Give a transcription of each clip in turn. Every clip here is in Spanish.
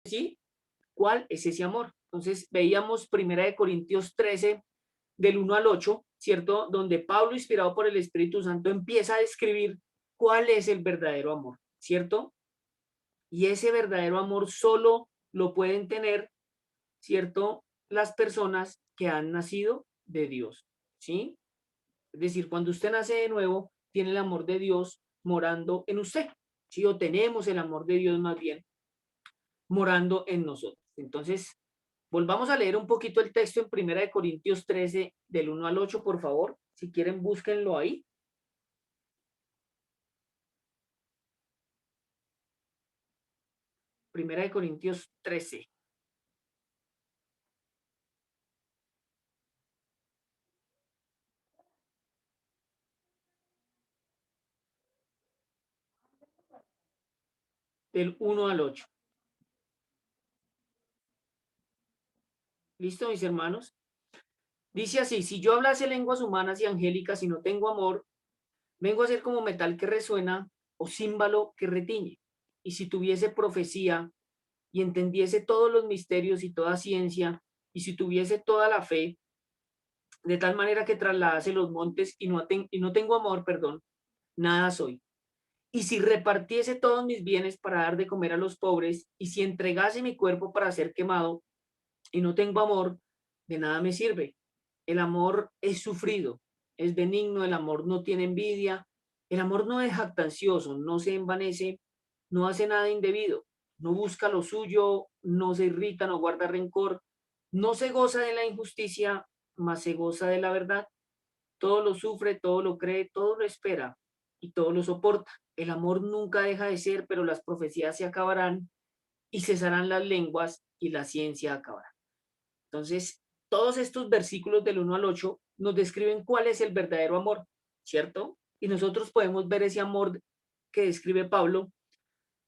¿sí? ¿Cuál es ese amor? Entonces veíamos 1 Corintios 13, del 1 al 8, ¿cierto? Donde Pablo, inspirado por el Espíritu Santo, empieza a describir cuál es el verdadero amor, ¿cierto? Y ese verdadero amor solo lo pueden tener, ¿cierto? Las personas que han nacido de Dios, ¿sí? Es decir, cuando usted nace de nuevo, tiene el amor de Dios morando en usted, ¿sí? O tenemos el amor de Dios más bien morando en nosotros. Entonces, volvamos a leer un poquito el texto en 1 Corintios 13, del 1 al 8, por favor. Si quieren, búsquenlo ahí. 1 Corintios 13. Del 1 al 8. ¿Listo, mis hermanos? Dice así: si yo hablase lenguas humanas y angélicas y no tengo amor, vengo a ser como metal que resuena o címbalo que retiñe. Y si tuviese profecía y entendiese todos los misterios y toda ciencia, y si tuviese toda la fe, de tal manera que trasladase los montes y no tengo amor, perdón, nada soy. Y si repartiese todos mis bienes para dar de comer a los pobres, y si entregase mi cuerpo para ser quemado, y no tengo amor, de nada me sirve. El amor es sufrido, es benigno, el amor no tiene envidia, el amor no es jactancioso, no se envanece, no hace nada indebido, no busca lo suyo, no se irrita, no guarda rencor, no se goza de la injusticia, mas se goza de la verdad. Todo lo sufre, todo lo cree, todo lo espera y todo lo soporta. El amor nunca deja de ser, pero las profecías se acabarán y cesarán las lenguas y la ciencia acabará. Entonces, todos estos versículos del 1 al 8 nos describen cuál es el verdadero amor, ¿cierto? Y nosotros podemos ver ese amor que describe Pablo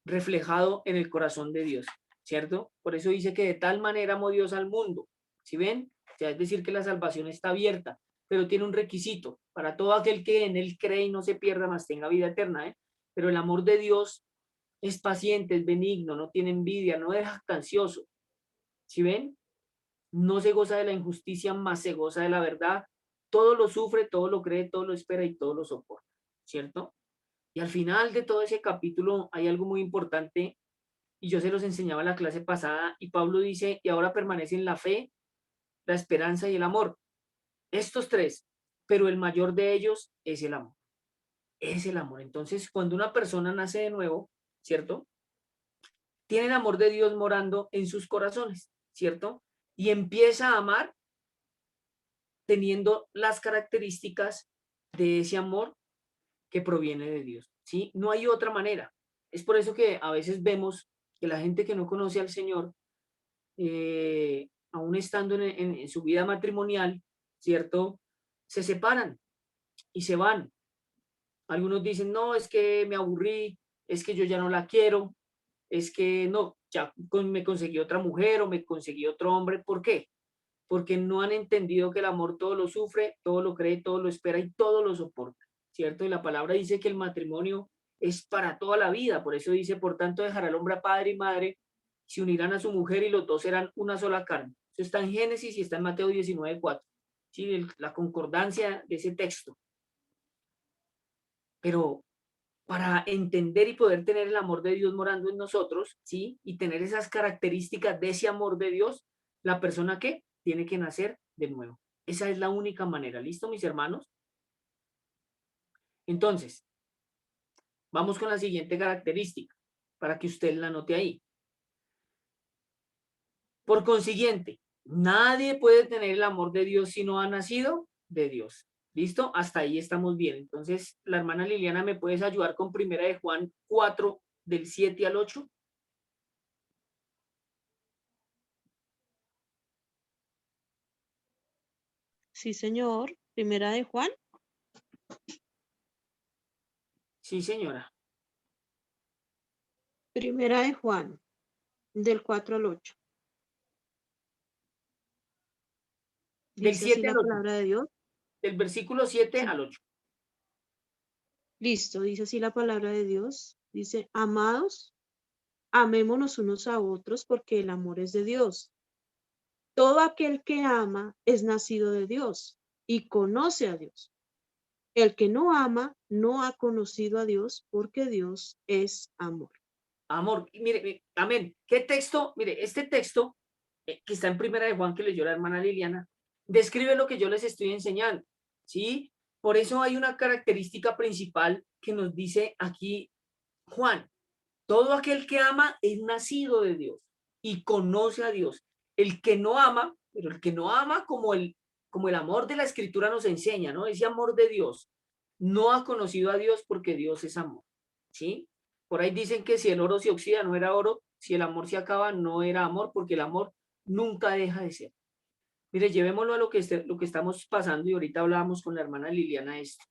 reflejado en el corazón de Dios, ¿cierto? Por eso dice que de tal manera amó Dios al mundo. ¿Sí ven? O sea, es decir, que la salvación está abierta, pero tiene un requisito para todo aquel que en él cree y no se pierda, más tenga vida eterna, ¿eh? Pero el amor de Dios es paciente, es benigno, no tiene envidia, no es jactancioso. ¿Sí ven? No se goza de la injusticia, más se goza de la verdad. Todo lo sufre, todo lo cree, todo lo espera y todo lo soporta, ¿cierto? Y al final de todo ese capítulo hay algo muy importante y yo se los enseñaba en la clase pasada y Pablo dice, y ahora permanecen la fe, la esperanza y el amor. Estos tres, pero el mayor de ellos es el amor. Es el amor. Entonces, cuando una persona nace de nuevo, ¿cierto? Tiene el amor de Dios morando en sus corazones, ¿cierto? Y empieza a amar teniendo las características de ese amor que proviene de Dios, ¿sí? No hay otra manera. Es por eso que a veces vemos que la gente que no conoce al Señor, aún estando en su vida matrimonial, ¿cierto? Se separan y se van. Algunos dicen, no, es que me aburrí, es que yo ya no la quiero, es que no, ya me conseguí otra mujer o me conseguí otro hombre. ¿Por qué? Porque no han entendido que el amor todo lo sufre, todo lo cree, todo lo espera y todo lo soporta, ¿cierto? Y la palabra dice que el matrimonio es para toda la vida, por eso dice, por tanto dejará el hombre a padre y madre, se unirán a su mujer y los dos serán una sola carne. Eso está en Génesis y está en Mateo 19:4, ¿sí? La concordancia de ese texto. Pero para entender y poder tener el amor de Dios morando en nosotros, ¿sí? Y tener esas características de ese amor de Dios, la persona que tiene que nacer de nuevo. Esa es la única manera. ¿Listo, mis hermanos? Entonces, vamos con la siguiente característica para que usted la note ahí. Por consiguiente, nadie puede tener el amor de Dios si no ha nacido de Dios. ¿Listo? Hasta ahí estamos bien. Entonces, la hermana Liliana, ¿me puedes ayudar con 1 de Juan 4, del 7 al 8? Sí, señor. Primera de Juan. Sí, señora. Primera de Juan, del 4 al 8. Del Dice así 7 la al 8. palabra de Dios. Del versículo 7 Sí. al 8. Listo, dice así la palabra de Dios. Dice, amados, Amémonos unos a otros porque el amor es de Dios. Todo aquel que ama es nacido de Dios y conoce a Dios. El que no ama no ha conocido a Dios porque Dios es amor. Amor, y mire, amén. ¿Qué texto? Mire, este texto que está en Primera de Juan que leyó la hermana Liliana, describe lo que yo les estoy enseñando, ¿sí? Por eso hay una característica principal que nos dice aquí Juan: todo aquel que ama es nacido de Dios y conoce a Dios. El que no ama, pero el que no ama como el amor de la Escritura nos enseña, ¿no? Ese amor de Dios, no ha conocido a Dios porque Dios es amor, ¿sí? Por ahí dicen que si el oro se oxida no era oro, si el amor se acaba no era amor, porque el amor nunca deja de ser. Mire, llevémoslo a lo que estamos pasando y ahorita hablábamos con la hermana Liliana esto.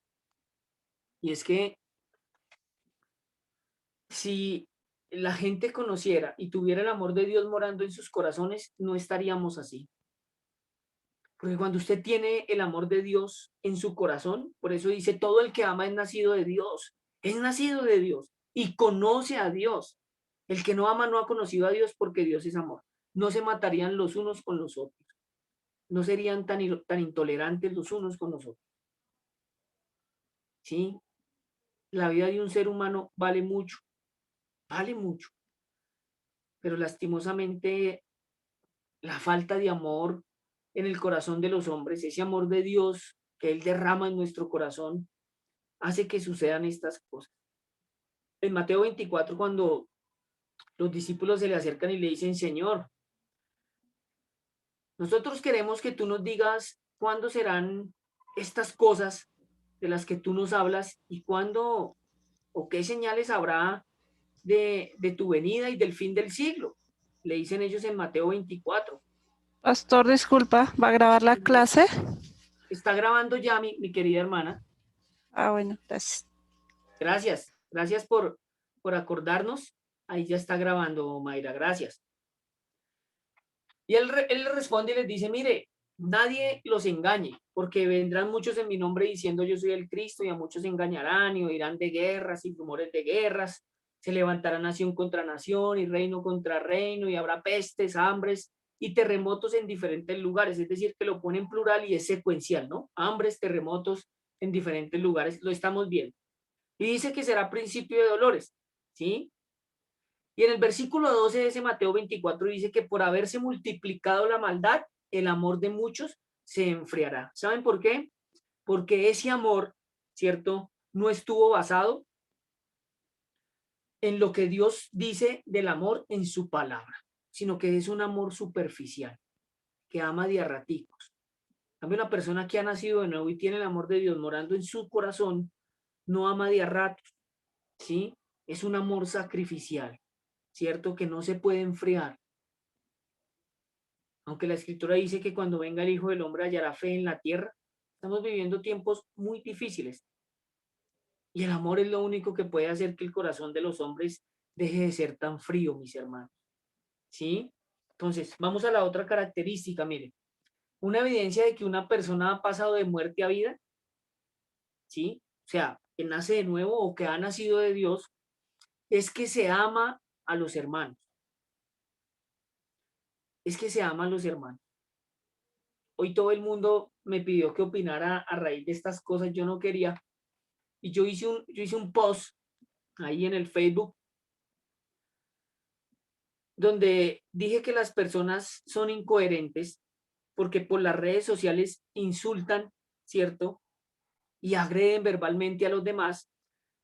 Y es que si la gente conociera y tuviera el amor de Dios morando en sus corazones, no estaríamos así. Porque cuando usted tiene el amor de Dios en su corazón, por eso dice, todo el que ama es nacido de Dios, es nacido de Dios y conoce a Dios. El que no ama no ha conocido a Dios porque Dios es amor. No se matarían los unos con los otros. No serían tan intolerantes los unos con los otros. ¿Sí? La vida de un ser humano vale mucho, pero lastimosamente la falta de amor en el corazón de los hombres, ese amor de Dios que Él derrama en nuestro corazón, hace que sucedan estas cosas. En Mateo 24, cuando los discípulos se le acercan y le dicen, Señor, nosotros queremos que tú nos digas cuándo serán estas cosas de las que tú nos hablas y cuándo o qué señales habrá de tu venida y del fin del siglo. Le dicen ellos en Mateo 24. Pastor, disculpa, ¿va a grabar la clase? Está grabando ya mi querida hermana. Ah, bueno, gracias. Gracias por acordarnos. Ahí ya está grabando, Mayra, gracias. Y él le responde y les dice, mire, nadie los engañe, porque vendrán muchos en mi nombre diciendo yo soy el Cristo y a muchos engañarán y oirán de guerras y rumores de guerras. Se levantará nación contra nación y reino contra reino y habrá pestes, hambres y terremotos en diferentes lugares. Es decir, que lo pone en plural y es secuencial, ¿no? Hambres, terremotos en diferentes lugares, lo estamos viendo. Y dice que será principio de dolores, ¿sí? Y en el versículo 12 de ese Mateo 24 dice que por haberse multiplicado la maldad, el amor de muchos se enfriará. ¿Saben por qué? Porque ese amor, ¿cierto? No estuvo basado en lo que Dios dice del amor en su palabra, sino que es un amor superficial, que ama de a raticos. También una persona que ha nacido de nuevo y tiene el amor de Dios morando en su corazón, no ama de a ratos, ¿sí? Es un amor sacrificial, ¿cierto? Que no se puede enfriar. Aunque la escritura dice que cuando venga el Hijo del Hombre hallará fe en la tierra, estamos viviendo tiempos muy difíciles. Y el amor es lo único que puede hacer que el corazón de los hombres deje de ser tan frío, mis hermanos. ¿Sí? Entonces, vamos a la otra característica, mire. Una evidencia de que una persona ha pasado de muerte a vida, ¿sí? O sea, que nace de nuevo o que ha nacido de Dios, es que se ama a los hermanos. Es que se ama a los hermanos. Hoy todo el mundo me pidió que opinara a raíz de estas cosas. Yo no quería. Y yo hice un post ahí en el Facebook donde dije que las personas son incoherentes porque por las redes sociales insultan, ¿cierto? Y agreden verbalmente a los demás,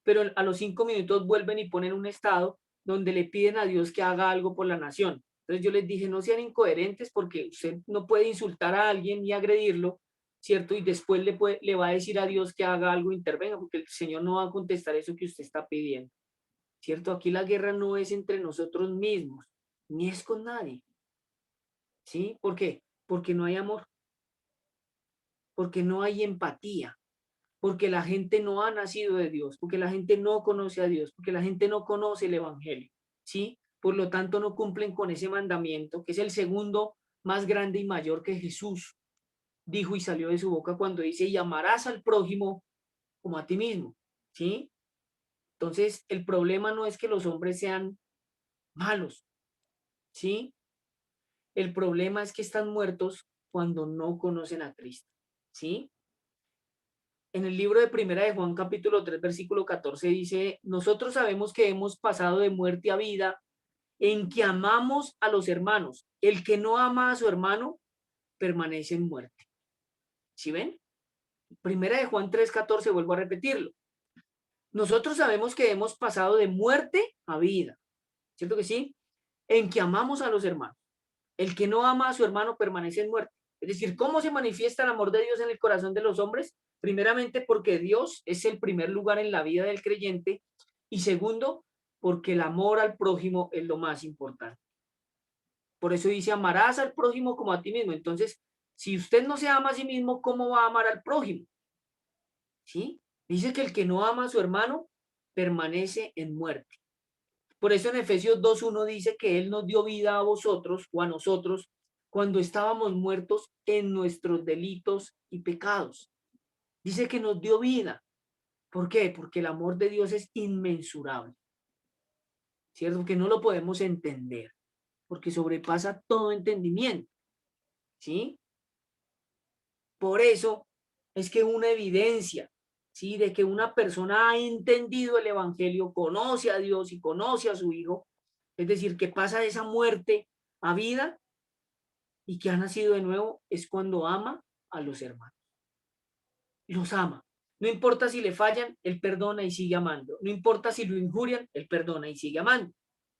pero a los 5 minutos vuelven y ponen un estado donde le piden a Dios que haga algo por la nación. Entonces yo les dije, no sean incoherentes porque usted no puede insultar a alguien y agredirlo, ¿cierto? Y después le va a decir a Dios que haga algo, intervenga, porque el Señor no va a contestar eso que usted está pidiendo, ¿cierto? Aquí la guerra no es entre nosotros mismos, ni es con nadie, ¿sí? ¿Por qué? Porque no hay amor, porque no hay empatía, porque la gente no ha nacido de Dios, porque la gente no conoce a Dios, porque la gente no conoce el Evangelio, ¿sí? Por lo tanto, no cumplen con ese mandamiento, que es el segundo más grande y mayor que Jesús dijo y salió de su boca cuando dice, y amarás al prójimo como a ti mismo, ¿sí? Entonces, el problema no es que los hombres sean malos, ¿sí? El problema es que están muertos cuando no conocen a Cristo, ¿sí? En el libro de Primera de Juan, capítulo 3, versículo 14, dice, nosotros sabemos que hemos pasado de muerte a vida en que amamos a los hermanos. El que no ama a su hermano permanece en muerte. ¿Sí ven? Primera de Juan 3, 14, vuelvo a repetirlo. Nosotros sabemos que hemos pasado de muerte a vida, ¿cierto que sí? En que amamos a los hermanos. El que no ama a su hermano permanece en muerte. Es decir, ¿cómo se manifiesta el amor de Dios en el corazón de los hombres? Primeramente, porque Dios es el primer lugar en la vida del creyente. Y segundo, porque el amor al prójimo es lo más importante. Por eso dice, amarás al prójimo como a ti mismo. Entonces, si usted no se ama a sí mismo, ¿cómo va a amar al prójimo? ¿Sí? Dice que el que no ama a su hermano permanece en muerte. Por eso en Efesios 2:1 dice que Él nos dio vida a vosotros o a nosotros cuando estábamos muertos en nuestros delitos y pecados. Dice que nos dio vida. ¿Por qué? Porque el amor de Dios es inmensurable, ¿cierto? Que no lo podemos entender, porque sobrepasa todo entendimiento, ¿sí? Por eso es que una evidencia, ¿sí? De que una persona ha entendido el Evangelio, conoce a Dios y conoce a su Hijo, es decir, que pasa de esa muerte a vida y que ha nacido de nuevo, es cuando ama a los hermanos. Los ama. No importa si le fallan, Él perdona y sigue amando. No importa si lo injurian, Él perdona y sigue amando.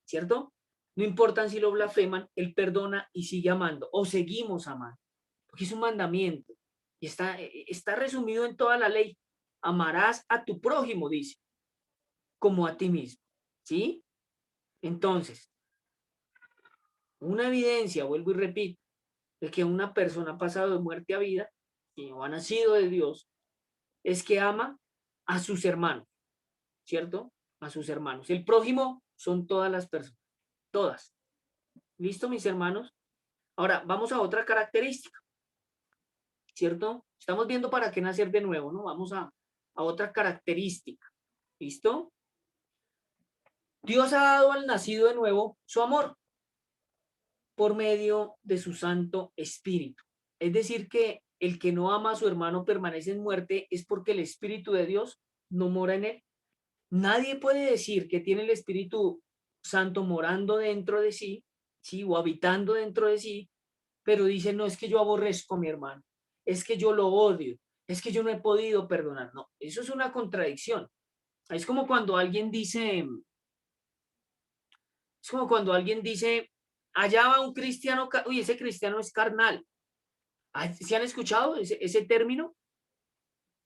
¿Cierto? No importa si lo blasfeman, Él perdona y sigue amando. O seguimos amando. Porque es un mandamiento. Y está resumido en toda la ley. Amarás a tu prójimo, dice, como a ti mismo. ¿Sí? Entonces, una evidencia, vuelvo y repito, de que una persona ha pasado de muerte a vida y no ha nacido de Dios, es que ama a sus hermanos, ¿cierto? A sus hermanos. El prójimo son todas las personas, todas. ¿Listo, mis hermanos? Ahora, vamos a otra característica, ¿cierto? Estamos viendo para qué nacer de nuevo, ¿no? Vamos a otra característica, ¿listo? Dios ha dado al nacido de nuevo su amor por medio de su Santo Espíritu. Es decir, que el que no ama a su hermano permanece en muerte es porque el Espíritu de Dios no mora en él. Nadie puede decir que tiene el Espíritu Santo morando dentro de sí, ¿sí? O habitando dentro de sí, pero dice, no, es que yo aborrezco a mi hermano, es que yo lo odio, es que yo no he podido perdonar. No, eso es una contradicción. Es como cuando alguien dice, allá va un cristiano, uy, ese cristiano es carnal. ¿Se han escuchado ese término?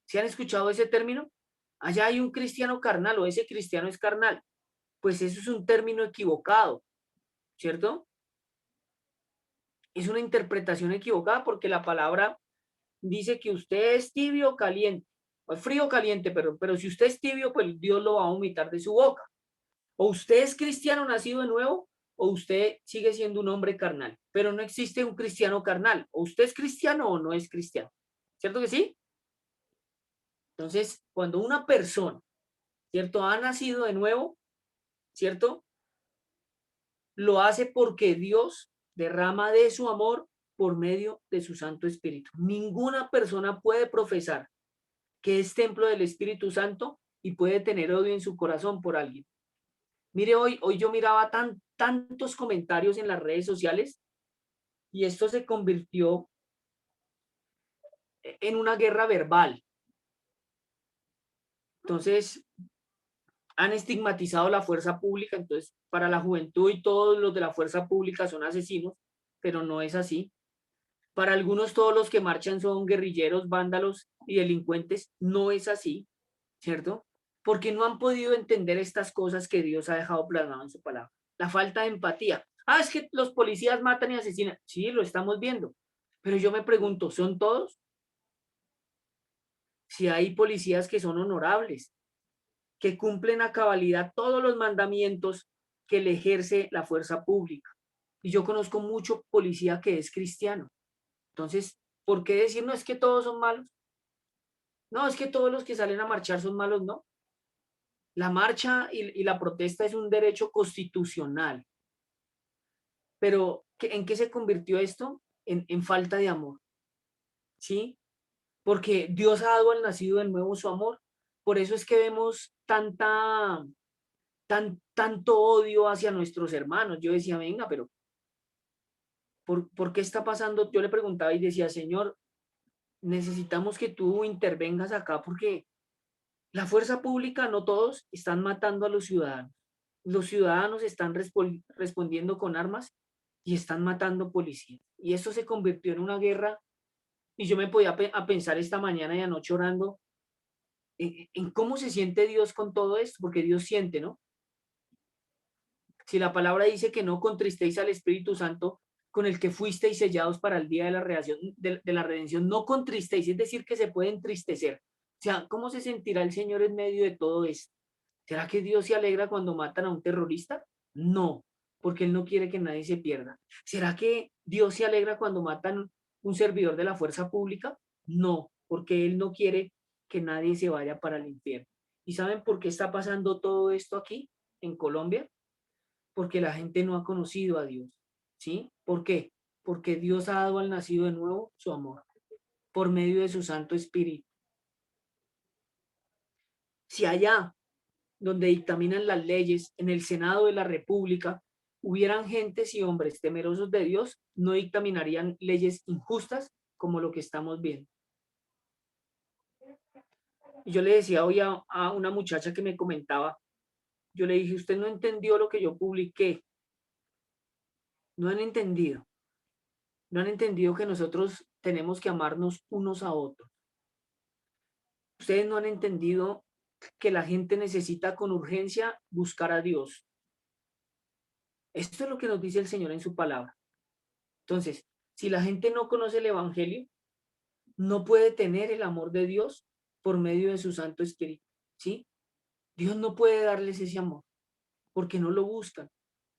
¿Se han escuchado ese término? Allá hay un cristiano carnal o ese cristiano es carnal. Pues eso es un término equivocado, ¿cierto? Es una interpretación equivocada porque la palabra dice que usted es tibio o caliente, o frío o caliente, pero si usted es tibio, pues Dios lo va a vomitar de su boca. O usted es cristiano nacido de nuevo, o usted sigue siendo un hombre carnal, pero no existe un cristiano carnal. O usted es cristiano o no es cristiano. ¿Cierto que sí? Entonces, cuando una persona, ¿cierto? Ha nacido de nuevo, ¿cierto? Lo hace porque Dios derrama de su amor por medio de su Santo Espíritu. Ninguna persona puede profesar que es templo del Espíritu Santo y puede tener odio en su corazón por alguien. Mire, hoy yo miraba tantos comentarios en las redes sociales y esto se convirtió en una guerra verbal. Entonces, han estigmatizado la fuerza pública, entonces para la juventud y todos los de la fuerza pública son asesinos, pero no es así. Para algunos todos los que marchan son guerrilleros, vándalos y delincuentes, no es así, ¿cierto? Porque no han podido entender estas cosas que Dios ha dejado plasmado en su palabra. La falta de empatía. Ah, es que los policías matan y asesinan. Sí, lo estamos viendo. Pero yo me pregunto, ¿son todos? Si hay policías que son honorables, que cumplen a cabalidad todos los mandamientos que le ejerce la fuerza pública. Y yo conozco mucho policía que es cristiano. Entonces, ¿por qué decir no es que todos son malos? No, es que todos los que salen a marchar son malos, no. La marcha y la protesta es un derecho constitucional. Pero ¿en qué se convirtió esto? En falta de amor, ¿sí? Porque Dios ha dado al nacido de nuevo su amor. Por eso es que vemos tanto odio hacia nuestros hermanos. Yo decía, venga, pero ¿por qué está pasando? Yo le preguntaba y decía, Señor, necesitamos que tú intervengas acá porque la fuerza pública, no todos, están matando a los ciudadanos. Los ciudadanos están respondiendo con armas y están matando policías. Y esto se convirtió en una guerra y yo me podía a pensar esta mañana y anoche orando en cómo se siente Dios con todo esto, porque Dios siente, ¿no? Si la palabra dice que no contristéis al Espíritu Santo con el que fuisteis sellados para el día de la redención, de la redención, no contristéis, es decir, que se puede entristecer. O sea, ¿cómo se sentirá el Señor en medio de todo esto? ¿Será que Dios se alegra cuando matan a un terrorista? No, porque Él no quiere que nadie se pierda. ¿Será que Dios se alegra cuando matan un servidor de la fuerza pública? No, porque Él no quiere que nadie se vaya para el infierno. ¿Y saben por qué está pasando todo esto aquí, en Colombia? Porque la gente no ha conocido a Dios, ¿sí? ¿Por qué? Porque Dios ha dado al nacido de nuevo su amor, por medio de su Santo Espíritu. Si allá donde dictaminan las leyes, en el Senado de la República, hubieran gentes y hombres temerosos de Dios, no dictaminarían leyes injustas como lo que estamos viendo. Y yo le decía hoy a una muchacha que me comentaba, yo le dije, usted no entendió lo que yo publiqué, no han entendido, no han entendido que nosotros tenemos que amarnos unos a otros. Ustedes no han entendido que la gente necesita con urgencia buscar a Dios. Esto es lo que nos dice el Señor en su palabra. Entonces, si la gente no conoce el Evangelio, no puede tener el amor de Dios por medio de su Santo Espíritu, ¿sí? Dios no puede darles ese amor porque no lo buscan,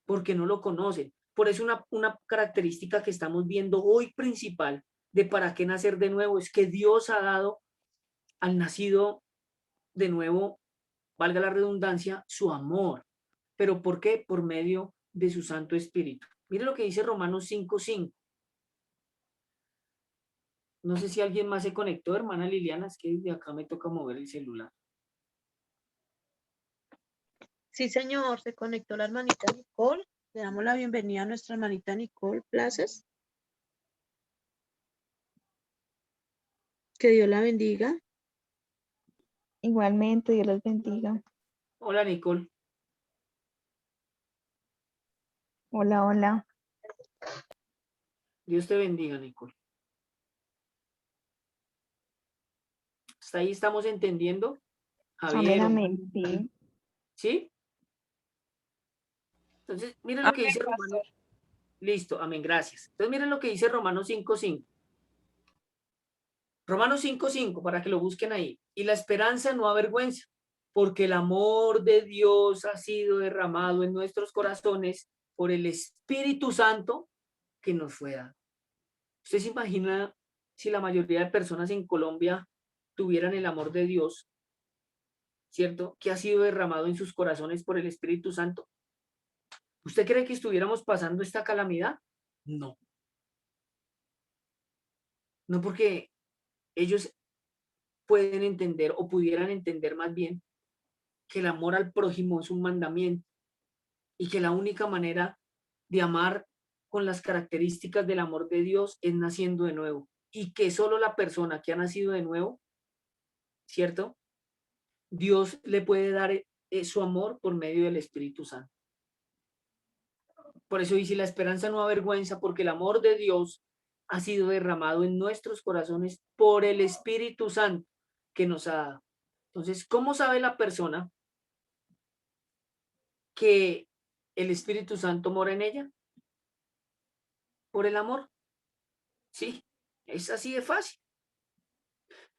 porque no lo conocen. Por eso una característica que estamos viendo hoy principal de para qué nacer de nuevo es que Dios ha dado al nacido de nuevo, valga la redundancia, su amor. ¿Pero por qué? Por medio de su Santo Espíritu. Mire lo que dice Romanos 5:5. No sé si alguien más se conectó, hermana Liliana, es que desde acá me toca mover el celular. Sí, señor, se conectó la hermanita Nicole. Le damos la bienvenida a nuestra hermanita Nicole Plazas. Que Dios la bendiga. Igualmente, Dios los bendiga. Hola, Nicole. Hola, hola. Dios te bendiga, Nicole. ¿Hasta ahí estamos entendiendo? Javier, Amén, Omar, amén. Sí. ¿sí? Entonces, miren lo que Amén, dice Romanos. pastor. Listo, amén, gracias. Entonces, miren lo que dice Romanos 5:5. Romanos 5:5, para que lo busquen ahí. Y la esperanza no avergüenza, porque el amor de Dios ha sido derramado en nuestros corazones por el Espíritu Santo que nos fue dado. ¿Usted se imagina si la mayoría de personas en Colombia tuvieran el amor de Dios, ¿cierto? Que ha sido derramado en sus corazones por el Espíritu Santo. ¿Usted cree que estuviéramos pasando esta calamidad? No. No, porque ellos pueden entender o pudieran entender más bien que el amor al prójimo es un mandamiento y que la única manera de amar con las características del amor de Dios es naciendo de nuevo y que solo la persona que ha nacido de nuevo, ¿cierto? Dios le puede dar su amor por medio del Espíritu Santo. Por eso dice, la esperanza no avergüenza, porque el amor de Dios ha sido derramado en nuestros corazones por el Espíritu Santo que nos ha dado. Entonces, ¿cómo sabe la persona que el Espíritu Santo mora en ella? Por el amor. Sí, es así de fácil.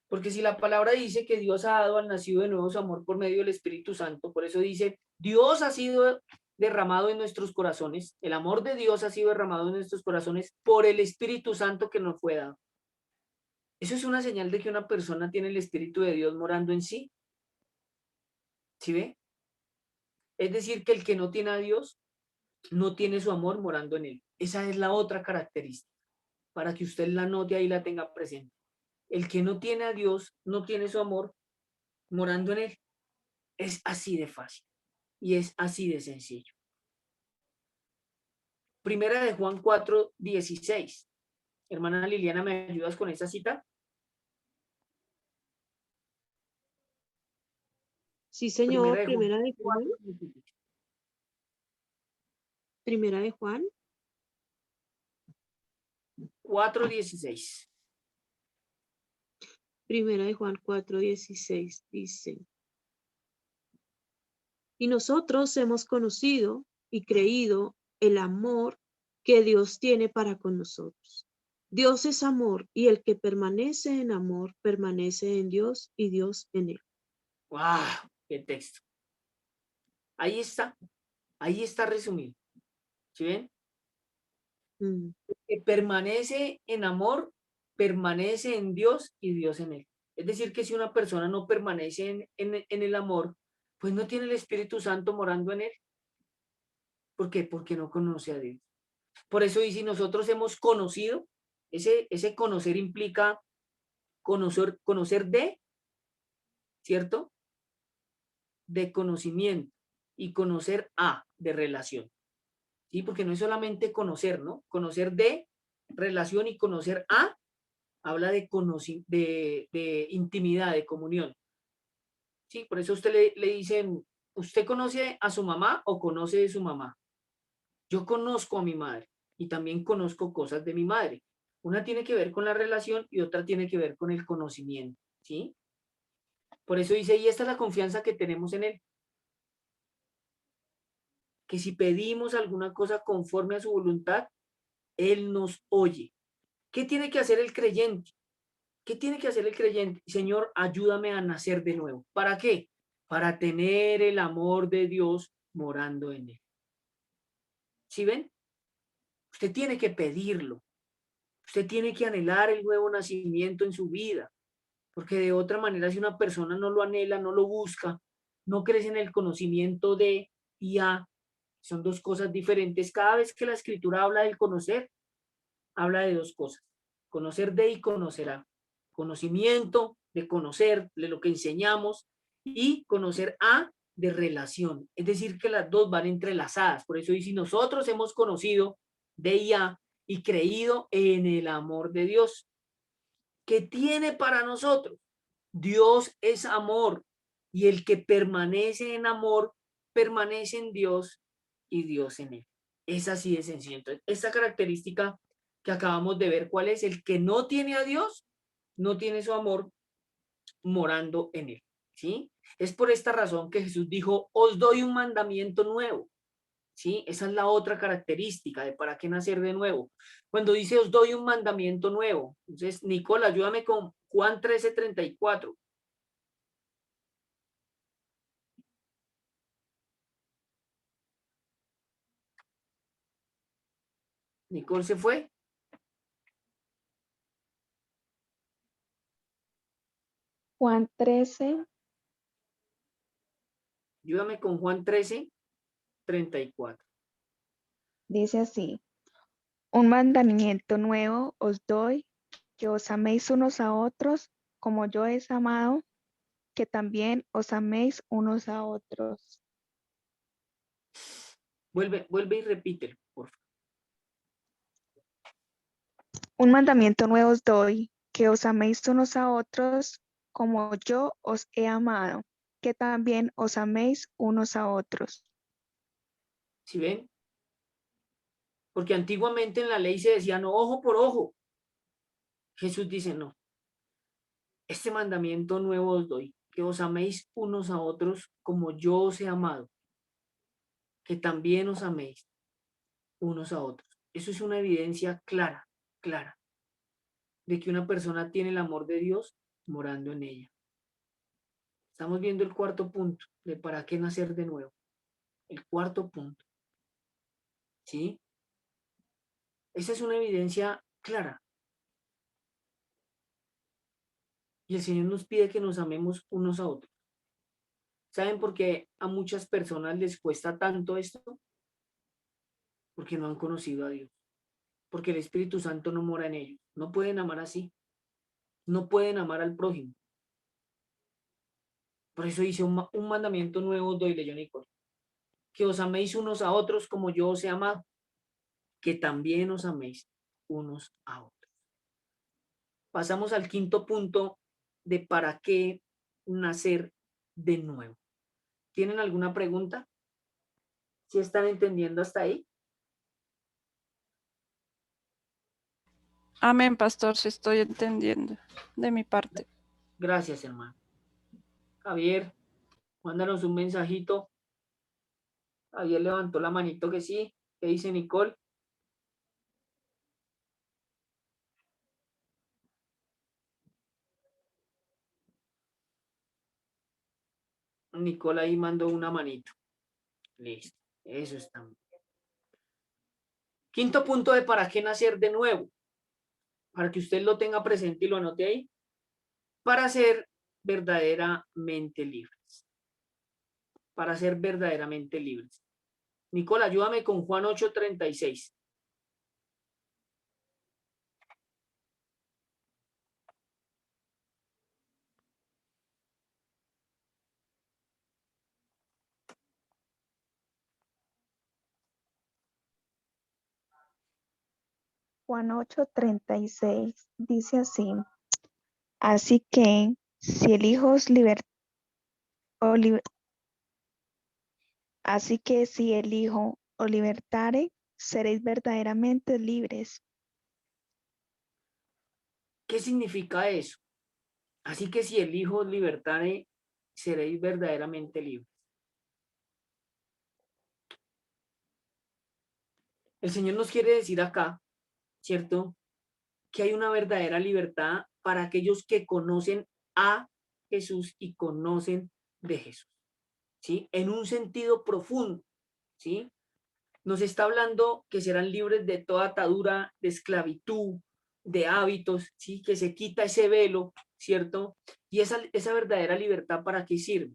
Porque si la palabra dice que Dios ha dado al nacido de nuevo su amor por medio del Espíritu Santo, por eso dice, Dios ha sido derramado en nuestros corazones, el amor de Dios ha sido derramado en nuestros corazones por el Espíritu Santo que nos fue dado. Eso es una señal de que una persona tiene el Espíritu de Dios morando en sí. ¿Sí ve? Es decir, que el que no tiene a Dios no tiene su amor morando en él. Esa es la otra característica, para que usted la note ahí y la tenga presente. El que no tiene a Dios, no tiene su amor morando en él. Es así de fácil y es así de sencillo. Primera de Juan 4:16. Hermana Liliana, ¿me ayudas con esa cita? Sí, señor, Primera de Juan Juan, 4:16. primera de Juan, 4:16. primera de Juan 4:16 dice, y nosotros hemos conocido y creído el amor que Dios tiene para con nosotros. Dios es amor y el que permanece en amor permanece en Dios y Dios en él. ¡Wow! ¡Qué texto! Ahí está resumido. ¿Sí ven? Mm, Que permanece en amor, permanece en Dios y Dios en él. Es decir, que si una persona no permanece en el amor, pues no tiene el Espíritu Santo morando en él. ¿Por qué? Porque no conoce a Dios. Por eso, y si nosotros hemos conocido, ese conocer implica conocer de, ¿cierto? De conocimiento y conocer a, de relación. ¿Sí? Porque no es solamente conocer, ¿no? Conocer de relación y conocer a habla de intimidad, de comunión. ¿Sí? Por eso usted le dicen, ¿usted conoce a su mamá o conoce de su mamá? Yo conozco a mi madre y también conozco cosas de mi madre. Una tiene que ver con la relación y otra tiene que ver con el conocimiento, ¿sí? Por eso dice, y esta es la confianza que tenemos en él, que si pedimos alguna cosa conforme a su voluntad, él nos oye. ¿Qué tiene que hacer el creyente? ¿Qué tiene que hacer el creyente? Señor, ayúdame a nacer de nuevo. ¿Para qué? Para tener el amor de Dios morando en él. ¿Sí ven? Usted tiene que pedirlo. Usted tiene que anhelar el nuevo nacimiento en su vida. Porque de otra manera, si una persona no lo anhela, no lo busca, no crece en el conocimiento de y a, son dos cosas diferentes. Cada vez que la escritura habla del conocer, habla de dos cosas. Conocer de y conocer a. Conocimiento de conocer, de lo que enseñamos, y conocer a de relación. Es decir, que las dos van entrelazadas. Por eso dice, nosotros hemos conocido de y a y creído en el amor de Dios. ¿Qué tiene para nosotros? Dios es amor y el que permanece en amor permanece en Dios y Dios en él. Es así de sencillo. Entonces, esta característica que acabamos de ver, ¿cuál es? El que no tiene a Dios, no tiene su amor morando en él. ¿Sí? Es por esta razón que Jesús dijo, os doy un mandamiento nuevo. ¿Sí? Esa es la otra característica de para qué nacer de nuevo. Cuando dice os doy un mandamiento nuevo. Entonces, Nicole, ayúdame con Juan 13:34. Nicole se fue. Juan 13, Ayúdame con Juan 13:34. dice así, un mandamiento nuevo os doy, que os améis unos a otros, como yo he amado, que también os améis unos a otros. Vuelve y repítelo, por favor. Un mandamiento nuevo os doy, que os améis unos a otros, como yo os he amado, que también os améis unos a otros. ¿Sí ven? Porque antiguamente en la ley se decía, no, ojo por ojo. Jesús dice, no, este mandamiento nuevo os doy, que os améis unos a otros como yo os he amado, que también os améis unos a otros. Eso es una evidencia clara, clara, de que una persona tiene el amor de Dios morando en ella. Estamos viendo el cuarto punto de para qué nacer de nuevo. El cuarto punto. ¿Sí? Esa es una evidencia clara. Y el Señor nos pide que nos amemos unos a otros. ¿Saben por qué a muchas personas les cuesta tanto esto? Porque no han conocido a Dios. porque el Espíritu Santo no mora en ellos. No pueden amar así. No pueden amar al prójimo. Por eso dice un mandamiento nuevo os doy, leyó Nicole, que os améis unos a otros como yo os he amado, que también os améis unos a otros. Pasamos al quinto punto de para qué nacer de nuevo. ¿Tienen alguna pregunta? ¿Sí están entendiendo hasta ahí? Amén, pastor, si estoy entendiendo de mi parte. Gracias, hermano. Javier, mándanos un mensajito. Javier levantó la manito que sí. ¿Qué dice Nicole? Nicole ahí mandó una manito. Listo. Eso está bien. Quinto punto de para qué nacer de nuevo. Para que usted lo tenga presente y lo anote ahí. Para ser verdaderamente libres. Para ser verdaderamente libres. Nicole, ayúdame con Juan 8:36. Juan 8:36 dice así: así que si el Hijo os así que si el Hijo os libertare, seréis verdaderamente libres. ¿Qué significa eso? Así que si el Hijo os libertare, seréis verdaderamente libres. El Señor nos quiere decir acá, ¿cierto? Que hay una verdadera libertad para aquellos que conocen a Jesús y conocen de Jesús, ¿sí? En un sentido profundo, ¿sí? Nos está hablando que serán libres de toda atadura, de esclavitud, de hábitos, ¿sí? Que se quita ese velo, ¿cierto? Y esa verdadera libertad, ¿para qué sirve?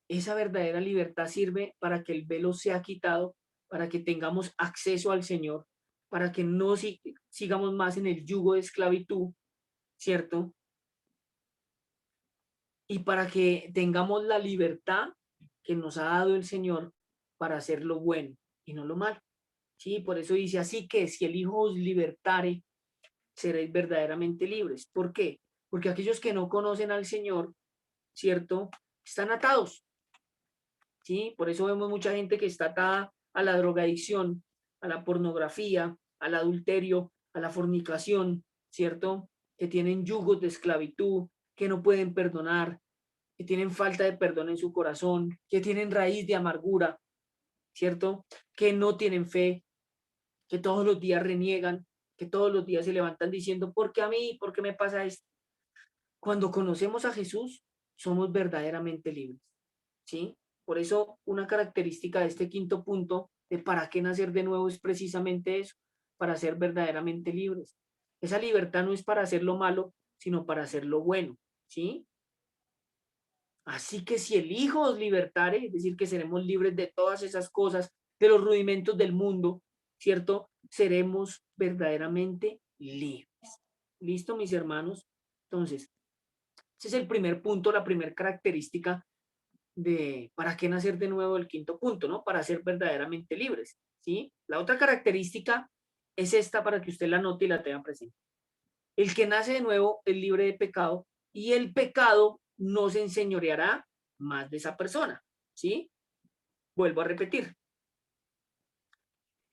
Esa verdadera libertad sirve para que el velo sea quitado, para que tengamos acceso al Señor, para que no sigamos más en el yugo de esclavitud, ¿cierto? Y para que tengamos la libertad que nos ha dado el Señor para hacer lo bueno y no lo malo. Sí, por eso dice, así que si el Hijo os libertare, seréis verdaderamente libres. ¿Por qué? Porque aquellos que no conocen al Señor, ¿cierto? Están atados. ¿Sí? Por eso vemos mucha gente que está atada a la drogadicción, a la pornografía, al adulterio, a la fornicación, ¿cierto? Que tienen yugos de esclavitud, que no pueden perdonar, que tienen falta de perdón en su corazón, que tienen raíz de amargura, ¿cierto? Que no tienen fe, que todos los días reniegan, que todos los días se levantan diciendo, ¿por qué a mí? ¿Por qué me pasa esto? Cuando conocemos a Jesús, somos verdaderamente libres, ¿sí? Por eso una característica de este quinto punto de para qué nacer de nuevo es precisamente eso, para ser verdaderamente libres. Esa libertad no es para hacer lo malo, sino para hacer lo bueno, ¿sí? Así que si el Hijo os libertare, es decir, que seremos libres de todas esas cosas, de los rudimentos del mundo, ¿cierto? Seremos verdaderamente libres. ¿Listo, mis hermanos? Entonces, ese es el primer punto, la primera característica de para qué nacer de nuevo, el quinto punto, ¿no? Para ser verdaderamente libres, ¿sí? La otra característica es esta para que usted la note y la tenga presente. El que nace de nuevo es libre de pecado y el pecado no se enseñoreará más de esa persona, ¿sí? Vuelvo a repetir.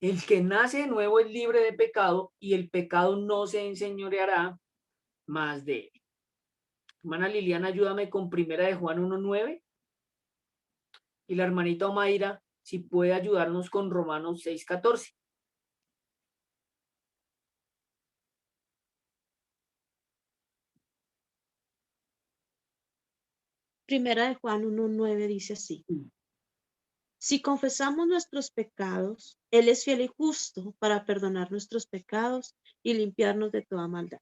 El que nace de nuevo es libre de pecado y el pecado no se enseñoreará más de él. Hermana Liliana, ayúdame con primera de Juan 1:9. Y la hermanita Omaira, si puede ayudarnos con Romanos 6:14. Primera de Juan 1:9 dice así: si confesamos nuestros pecados, Él es fiel y justo para perdonar nuestros pecados y limpiarnos de toda maldad.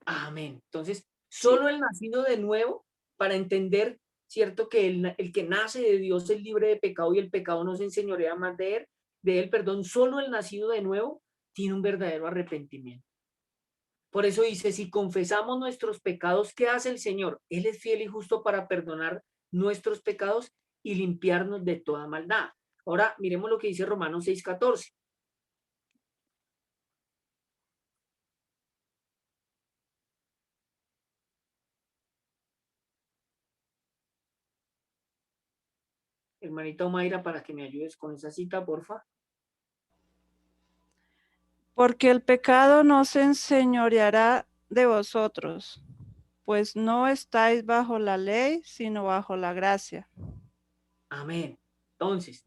Amén. Entonces, ¿Sí? solo el nacido de nuevo, para entender, ¿cierto? Que el que nace de Dios es libre de pecado y el pecado no se enseñorea más de él, perdón, solo el nacido de nuevo tiene un verdadero arrepentimiento. Por eso dice, si confesamos nuestros pecados, ¿qué hace el Señor? Él es fiel y justo para perdonar nuestros pecados y limpiarnos de toda maldad. Ahora miremos lo que dice Romanos 6:14. Hermanita Omaira, para que me ayudes con esa cita, porfa. Porque el pecado no se enseñoreará de vosotros, pues no estáis bajo la ley, sino bajo la gracia. Amén. Entonces,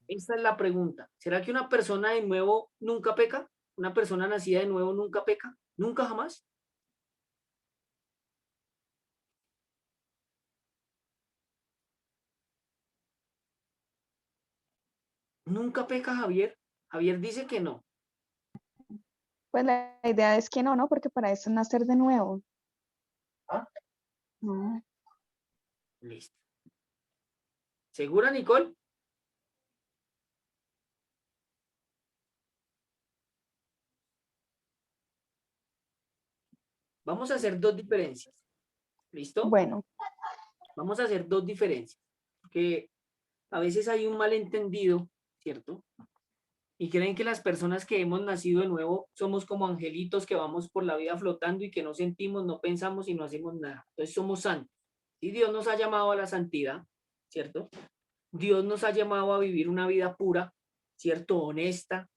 esta es la pregunta. ¿Será que una persona de nuevo nunca peca? ¿Una persona nacida de nuevo nunca peca? ¿Nunca jamás? ¿Nunca peca Javier? Javier dice que no. Pues la idea es que no, ¿no? Porque para eso es nacer de nuevo. ¿Ah? No. Listo. ¿Segura, Nicole? Vamos a hacer dos diferencias. ¿Listo? Bueno, Vamos a hacer dos diferencias. Porque a veces hay un malentendido, ¿cierto? Y creen que las personas que hemos nacido de nuevo somos como angelitos que vamos por la vida flotando y que no sentimos, no pensamos y no hacemos nada. Entonces somos santos. Y Dios nos ha llamado a la santidad, ¿cierto? Dios nos ha llamado a vivir una vida pura, ¿cierto? Honesta.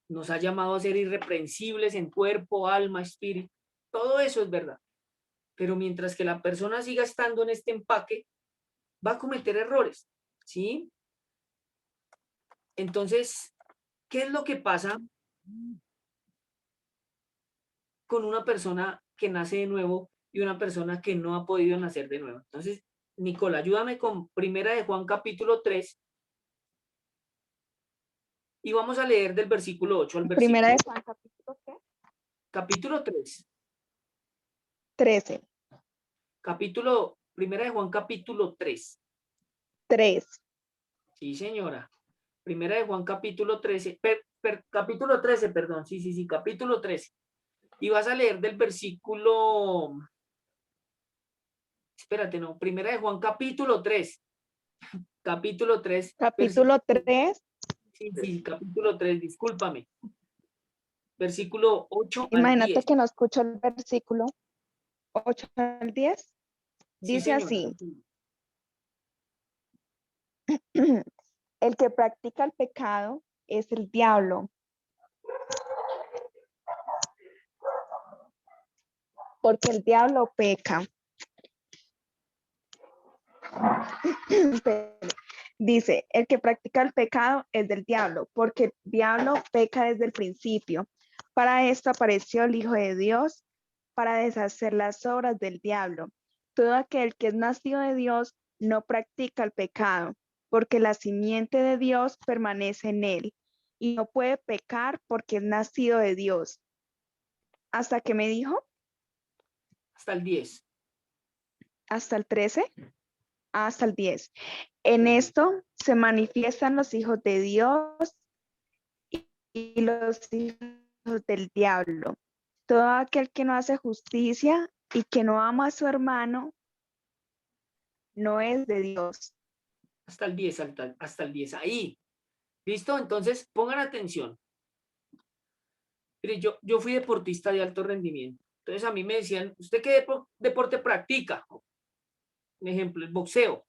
Nos ha llamado a ser irreprensibles en cuerpo, alma, espíritu. Todo eso es verdad. Pero mientras que la persona siga estando en este empaque, va a cometer errores, ¿sí? Entonces, ¿qué es lo que pasa con una persona que nace de nuevo y una persona que no ha podido nacer de nuevo? Entonces, Nicola, ayúdame con Primera de Juan capítulo 3 y vamos a leer del versículo 8 al primera versículo de Juan, capítulo ¿qué? capítulo 3. 13, Primera de Juan capítulo 3. 3. Sí, señora. Primera de Juan capítulo 13, capítulo 13, perdón. Sí, capítulo 13. Y vas a leer del versículo, espérate, no, Primera de Juan capítulo 3. Capítulo 3, Capítulo 3, sí, capítulo 3, discúlpame. Versículo 8 al imagínate 10. que no escucho el versículo 8 al 10. Sí, Dice señora. así, el que practica el pecado es el diablo, porque el diablo peca. Dice, el que practica el pecado es del diablo, porque el diablo peca desde el principio. Para esto apareció el Hijo de Dios, para deshacer las obras del diablo. Todo aquel que es nacido de Dios no practica el pecado, porque la simiente de Dios permanece en él, y no puede pecar porque es nacido de Dios. ¿Hasta qué me dijo? Hasta el 10. ¿Hasta el 13? Hasta el 10. En esto se manifiestan los hijos de Dios y los hijos del diablo. Todo aquel que no hace justicia y que no ama a su hermano no es de Dios. Hasta el 10, hasta el 10. Ahí. ¿Listo? Entonces, pongan atención. Mire, yo fui deportista de alto rendimiento. Entonces, a mí me decían, ¿usted qué deporte practica? Un ejemplo, el boxeo.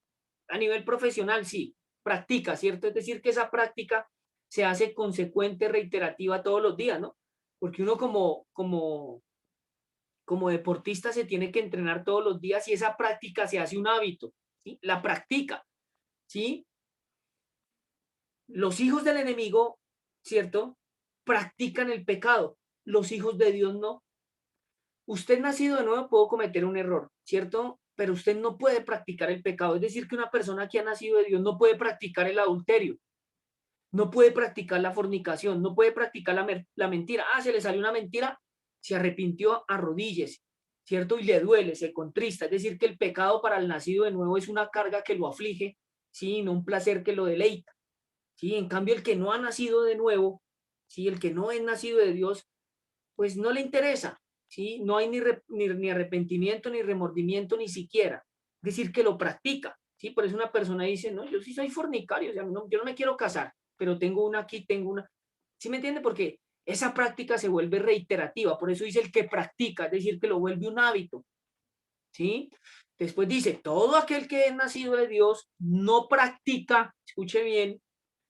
A nivel profesional, sí, practica, ¿cierto? Es decir, que esa práctica se hace consecuente, reiterativa todos los días, ¿no? Porque uno como deportista se tiene que entrenar todos los días y esa práctica se hace un hábito, ¿sí? La practica, ¿sí? Los hijos del enemigo, ¿cierto? Practican el pecado. Los hijos de Dios no. Usted nacido de nuevo puede cometer un error, ¿cierto? Pero usted no puede practicar el pecado. Es decir, que una persona que ha nacido de Dios no puede practicar el adulterio, no puede practicar la fornicación, no puede practicar la mentira. Ah, se le salió una mentira, se arrepintió, arrodíllese, ¿cierto? Y le duele, se contrista. Es decir, que el pecado para el nacido de nuevo es una carga que lo aflige, ¿sí? No un placer que lo deleita. ¿sí? En cambio, el que no ha nacido de nuevo, ¿sí? El que no es nacido de Dios, pues no le interesa, ¿sí? No hay ni arrepentimiento, ni remordimiento, ni siquiera. Es decir, que lo practica, ¿sí? Por eso una persona dice, no, yo sí soy fornicario, o sea, no, yo no me quiero casar, pero tengo una aquí, tengo una. ¿Sí me entiende? Porque esa práctica se vuelve reiterativa, por eso dice el que practica, es decir, que lo vuelve un hábito, ¿sí? Después dice, todo aquel que es nacido de Dios no practica, escuche bien,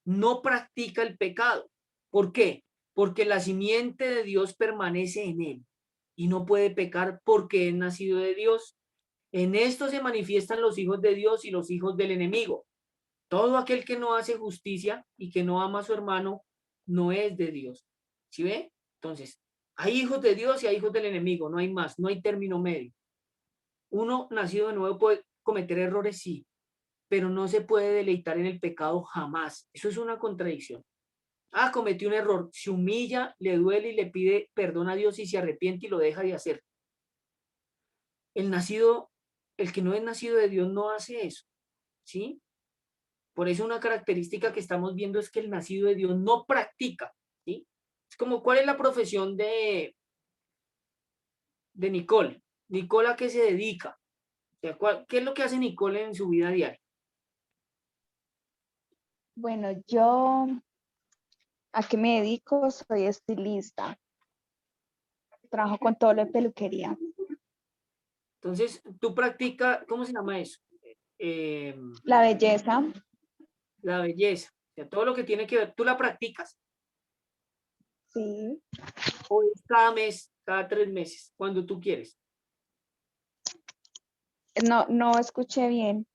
no practica el pecado. ¿Por qué? Porque la simiente de Dios permanece en él y no puede pecar porque es nacido de Dios. En esto se manifiestan los hijos de Dios y los hijos del enemigo. Todo aquel que no hace justicia y que no ama a su hermano no es de Dios. ¿Sí ve? Entonces, hay hijos de Dios y hay hijos del enemigo, no hay más, no hay término medio. Uno nacido de nuevo puede cometer errores, sí, pero no se puede deleitar en el pecado jamás. Eso es una contradicción. Ah, cometió un error, se humilla, le duele y le pide perdón a Dios y se arrepiente y lo deja de hacer. El nacido, el que no es nacido de Dios no hace eso, ¿sí? Por eso una característica que estamos viendo es que el nacido de Dios no practica, ¿sí? Es como, ¿cuál es la profesión de Nicole? ¿Nicole a qué se dedica? O sea, ¿qué es lo que hace Nicole en su vida diaria? Bueno, yo a qué me dedico, soy estilista. Trabajo con todo lo de peluquería. Entonces, tú practicas, ¿cómo se llama eso? Eh, La belleza, la belleza. O sea, todo lo que tiene que ver, ¿tú la practicas? sí. ¿O es cada mes, cada 3 meses, cuando tú quieres? No, no escuché bien.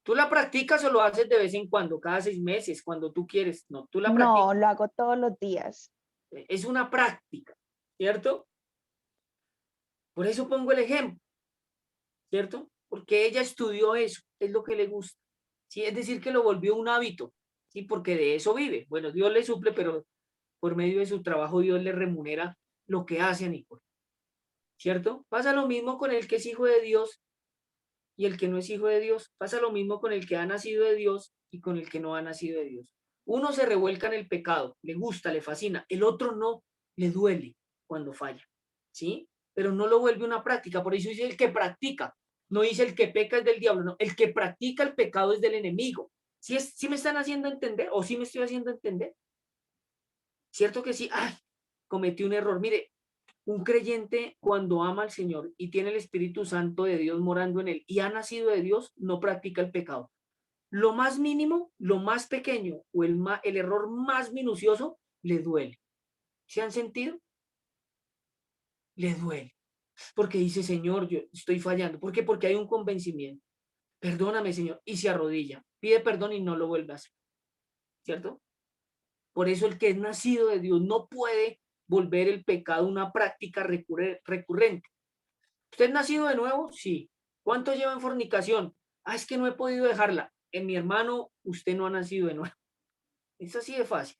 ¿Tú la practicas o lo haces de vez en cuando, cada 6 meses, cuando tú quieres? No, tú la practicas. No, lo hago todos los días. Es una práctica, ¿cierto? Por eso pongo el ejemplo, ¿cierto? Porque ella estudió eso, es lo que le gusta. ¿Sí? Es decir, que lo volvió un hábito, ¿sí? Porque de eso vive. Bueno, Dios le suple, pero por medio de su trabajo Dios le remunera lo que hace a Nicole, ¿cierto? Pasa lo mismo con el que es hijo de Dios y el que no es hijo de Dios. Pasa lo mismo con el que ha nacido de Dios y con el que no ha nacido de Dios. Uno se revuelca en el pecado, le gusta, le fascina. El otro no, le duele cuando falla, ¿sí? Pero no lo vuelve una práctica. Por eso dice el que practica. No dice el que peca es del diablo, no. El que practica el pecado es del enemigo. ¿Sí me están haciendo entender o sí me estoy haciendo entender? ¿Cierto que sí? ¡Ay! Cometí un error. Mire, un creyente cuando ama al Señor y tiene el Espíritu Santo de Dios morando en él y ha nacido de Dios, no practica el pecado. Lo más mínimo, lo más pequeño o el error más minucioso le duele. ¿Se han sentido? Le duele. Porque dice, Señor, yo estoy fallando. ¿Por qué? Porque hay un convencimiento. Perdóname, Señor. Y se arrodilla. Pide perdón y no lo vuelve a hacer. ¿Cierto? Por eso el que es nacido de Dios no puede volver el pecado una práctica recurrente. ¿Usted es nacido de nuevo? Sí. ¿Cuánto lleva en fornicación? Ah, es que no he podido dejarla. En mi hermano, usted no ha nacido de nuevo. Es así de fácil.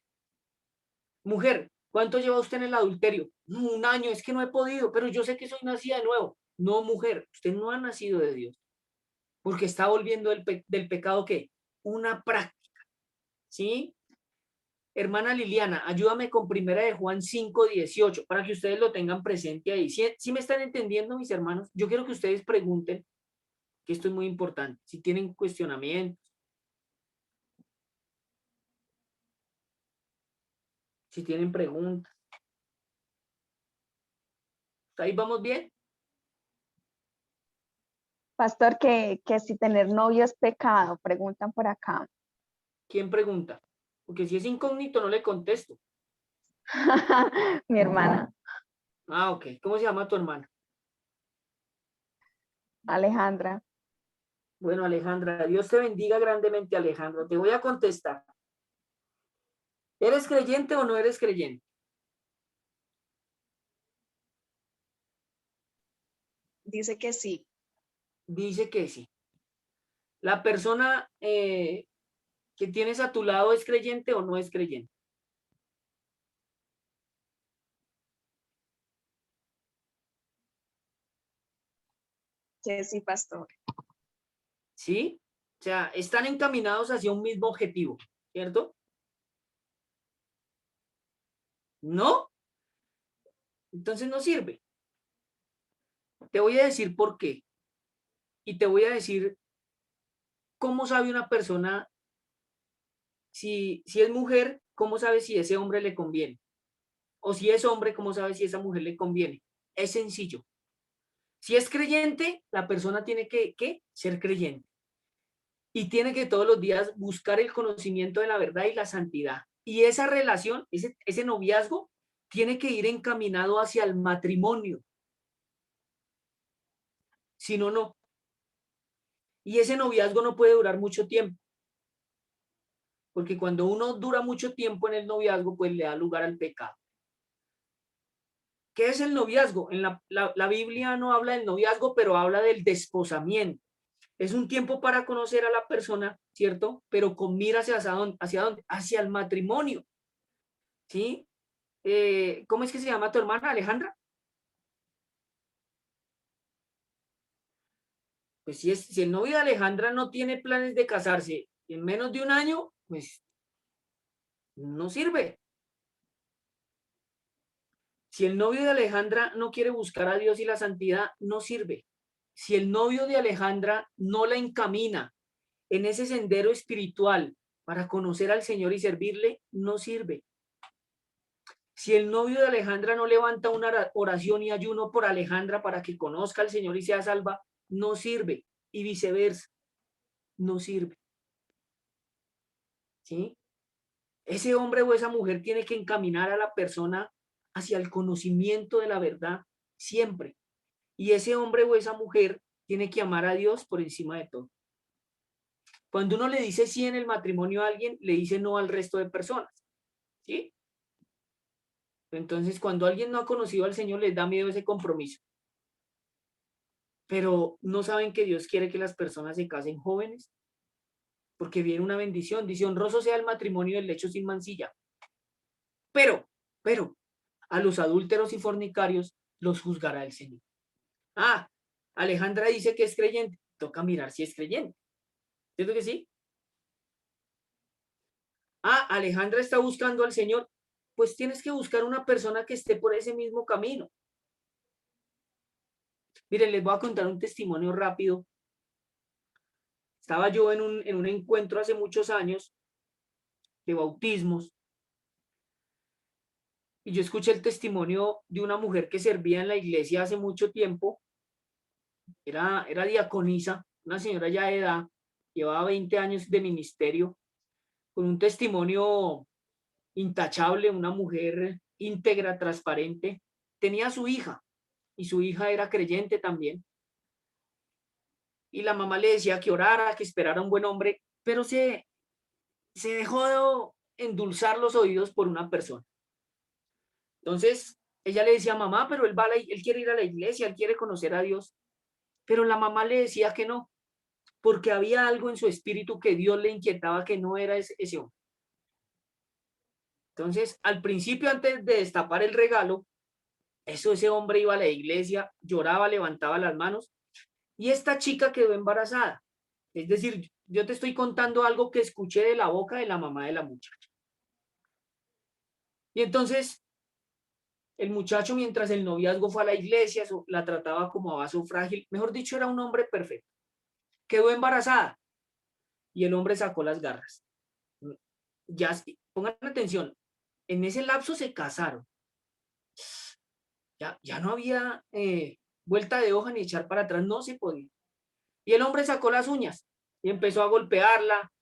Mujer, ¿cuánto lleva usted en el adulterio? No, 1 año, es que no he podido, pero yo sé que soy nacida de nuevo. No, mujer, usted no ha nacido de Dios, porque está volviendo del pecado ¿qué? Una práctica, ¿sí? Hermana Liliana, ayúdame con Primera de Juan 5:18 para que ustedes lo tengan presente ahí. ¿Sí me están entendiendo, mis hermanos? Yo quiero que ustedes pregunten, que esto es muy importante, si tienen cuestionamientos, si tienen preguntas. ¿Ahí vamos bien? Pastor, que si tener novio es pecado, preguntan por acá. ¿Quién pregunta? Porque si es incógnito no le contesto. Mi hermana, Ah, ok. ¿Cómo se llama tu hermana? Alejandra. Bueno, Alejandra, Dios te bendiga grandemente, Alejandra. Te voy a contestar. ¿Eres creyente o no eres creyente? Dice que sí. Dice que sí. ¿La persona que tienes a tu lado es creyente o no es creyente? Que sí, pastor. ¿Sí? O sea, están encaminados hacia un mismo objetivo. ¿cierto? ¿No? Entonces no sirve. Te voy a decir por qué. Y te voy a decir cómo sabe una persona si es mujer, cómo sabe si ese hombre le conviene. O si es hombre, cómo sabe si esa mujer le conviene. Es sencillo. Si es creyente, la persona tiene que ser creyente. Y tiene que todos los días buscar el conocimiento de la verdad y la santidad. Y esa relación, ese noviazgo, tiene que ir encaminado hacia el matrimonio. Si no, no. Y ese noviazgo no puede durar mucho tiempo. Porque cuando uno dura mucho tiempo en el noviazgo, pues le da lugar al pecado. ¿Qué es el noviazgo? En la Biblia no habla del noviazgo, pero habla del desposamiento. Es un tiempo para conocer a la persona, ¿cierto? Pero con miras hacia dónde, hacia el matrimonio, ¿sí? ¿Cómo es que se llama tu hermana, Alejandra? Pues si el novio de Alejandra no tiene planes de casarse en menos de un año, pues no sirve. Si el novio de Alejandra no quiere buscar a Dios y la santidad, no sirve. Si el novio de Alejandra no la encamina en ese sendero espiritual para conocer al Señor y servirle, no sirve. Si el novio de Alejandra no levanta una oración y ayuno por Alejandra para que conozca al Señor y sea salva, no sirve. Y viceversa, no sirve. ¿Sí? Ese hombre o esa mujer tiene que encaminar a la persona hacia el conocimiento de la verdad siempre. Y ese hombre o esa mujer tiene que amar a Dios por encima de todo. Cuando uno le dice sí en el matrimonio a alguien, le dice no al resto de personas. ¿Sí? Entonces, cuando alguien no ha conocido al Señor, les da miedo ese compromiso. Pero no saben que Dios quiere que las personas se casen jóvenes, porque viene una bendición. Dice, honroso sea el matrimonio del lecho sin mancilla. Pero, a los adúlteros y fornicarios los juzgará el Señor. Ah, Alejandra dice que es creyente. Toca mirar si es creyente. ¿Cierto que sí? Ah, Alejandra está buscando al Señor. Pues tienes que buscar una persona que esté por ese mismo camino. Miren, les voy a contar un testimonio rápido. Estaba yo en un encuentro hace muchos años de bautismos y yo escuché el testimonio de una mujer que servía en la iglesia hace mucho tiempo. Era diaconisa, una señora ya de edad, llevaba 20 años de ministerio, con un testimonio intachable, una mujer íntegra, transparente. Tenía a su hija y su hija era creyente también. Y la mamá le decía que orara, que esperara un buen hombre, pero se dejó de endulzar los oídos por una persona. Entonces, ella le decía, mamá, pero él quiere ir a la iglesia, él quiere conocer a Dios. Pero la mamá le decía que no, porque había algo en su espíritu que Dios le inquietaba que no era ese hombre. Entonces, al principio, antes de destapar el regalo, ese hombre iba a la iglesia, lloraba, levantaba las manos, y esta chica quedó embarazada. Es decir, yo te estoy contando algo que escuché de la boca de la mamá de la muchacha. Y entonces, el muchacho, mientras el noviazgo fue a la iglesia, la trataba como a vaso frágil. Mejor dicho, era un hombre perfecto. Quedó embarazada y el hombre sacó las garras. Ya, pongan atención, en ese lapso se casaron. Ya no había vuelta de hoja ni echar para atrás, no se podía. Y el hombre sacó las uñas y empezó a golpearla,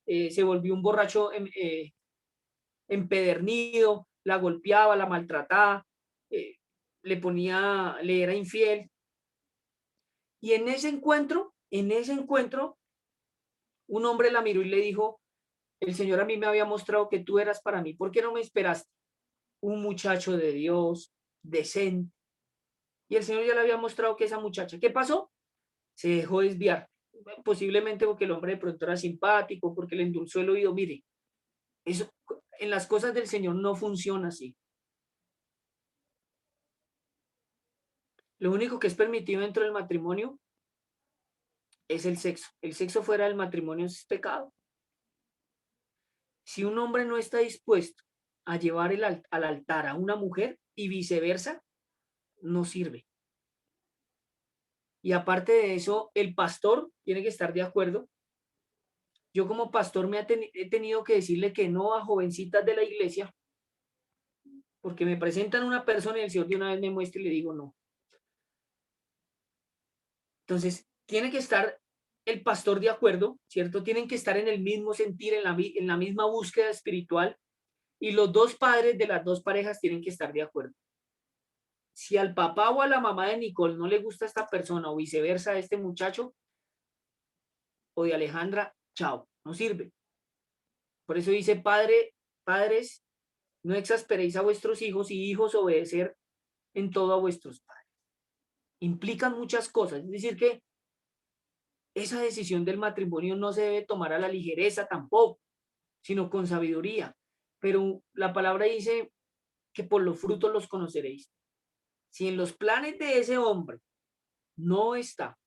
se volvió un borracho empedernido, la golpeaba, la maltrataba, le era infiel. Y en ese encuentro, un hombre la miró y le dijo, el Señor a mí me había mostrado que tú eras para mí, ¿por qué no me esperaste? Un muchacho de Dios, decente. Y el Señor ya le había mostrado que esa muchacha, ¿qué pasó? Se dejó desviar, posiblemente porque el hombre de pronto era simpático, porque le endulzó el oído. Mire, eso en las cosas del Señor no funciona así. Lo único que es permitido dentro del matrimonio es el sexo. El sexo fuera del matrimonio es pecado. Si un hombre no está dispuesto a llevar al altar a una mujer y viceversa, no sirve. Y aparte de eso, el pastor tiene que estar de acuerdo. Yo como pastor he tenido que decirle que no a jovencitas de la iglesia, porque me presentan una persona y el Señor de una vez me muestra y le digo no. Entonces, tiene que estar el pastor de acuerdo, ¿cierto? Tienen que estar en el mismo sentir, en la misma búsqueda espiritual, y los dos padres de las dos parejas tienen que estar de acuerdo. Si al papá o a la mamá de Nicole no le gusta esta persona o viceversa a este muchacho o de Alejandra, chao, no sirve. Por eso dice, padres, no exasperéis a vuestros hijos, y hijos, obedecer en todo a vuestros padres. Implican muchas cosas, es decir que esa decisión del matrimonio no se debe tomar a la ligereza tampoco, sino con sabiduría. Pero la palabra dice que por los frutos los conoceréis. Si en los planes de ese hombre no está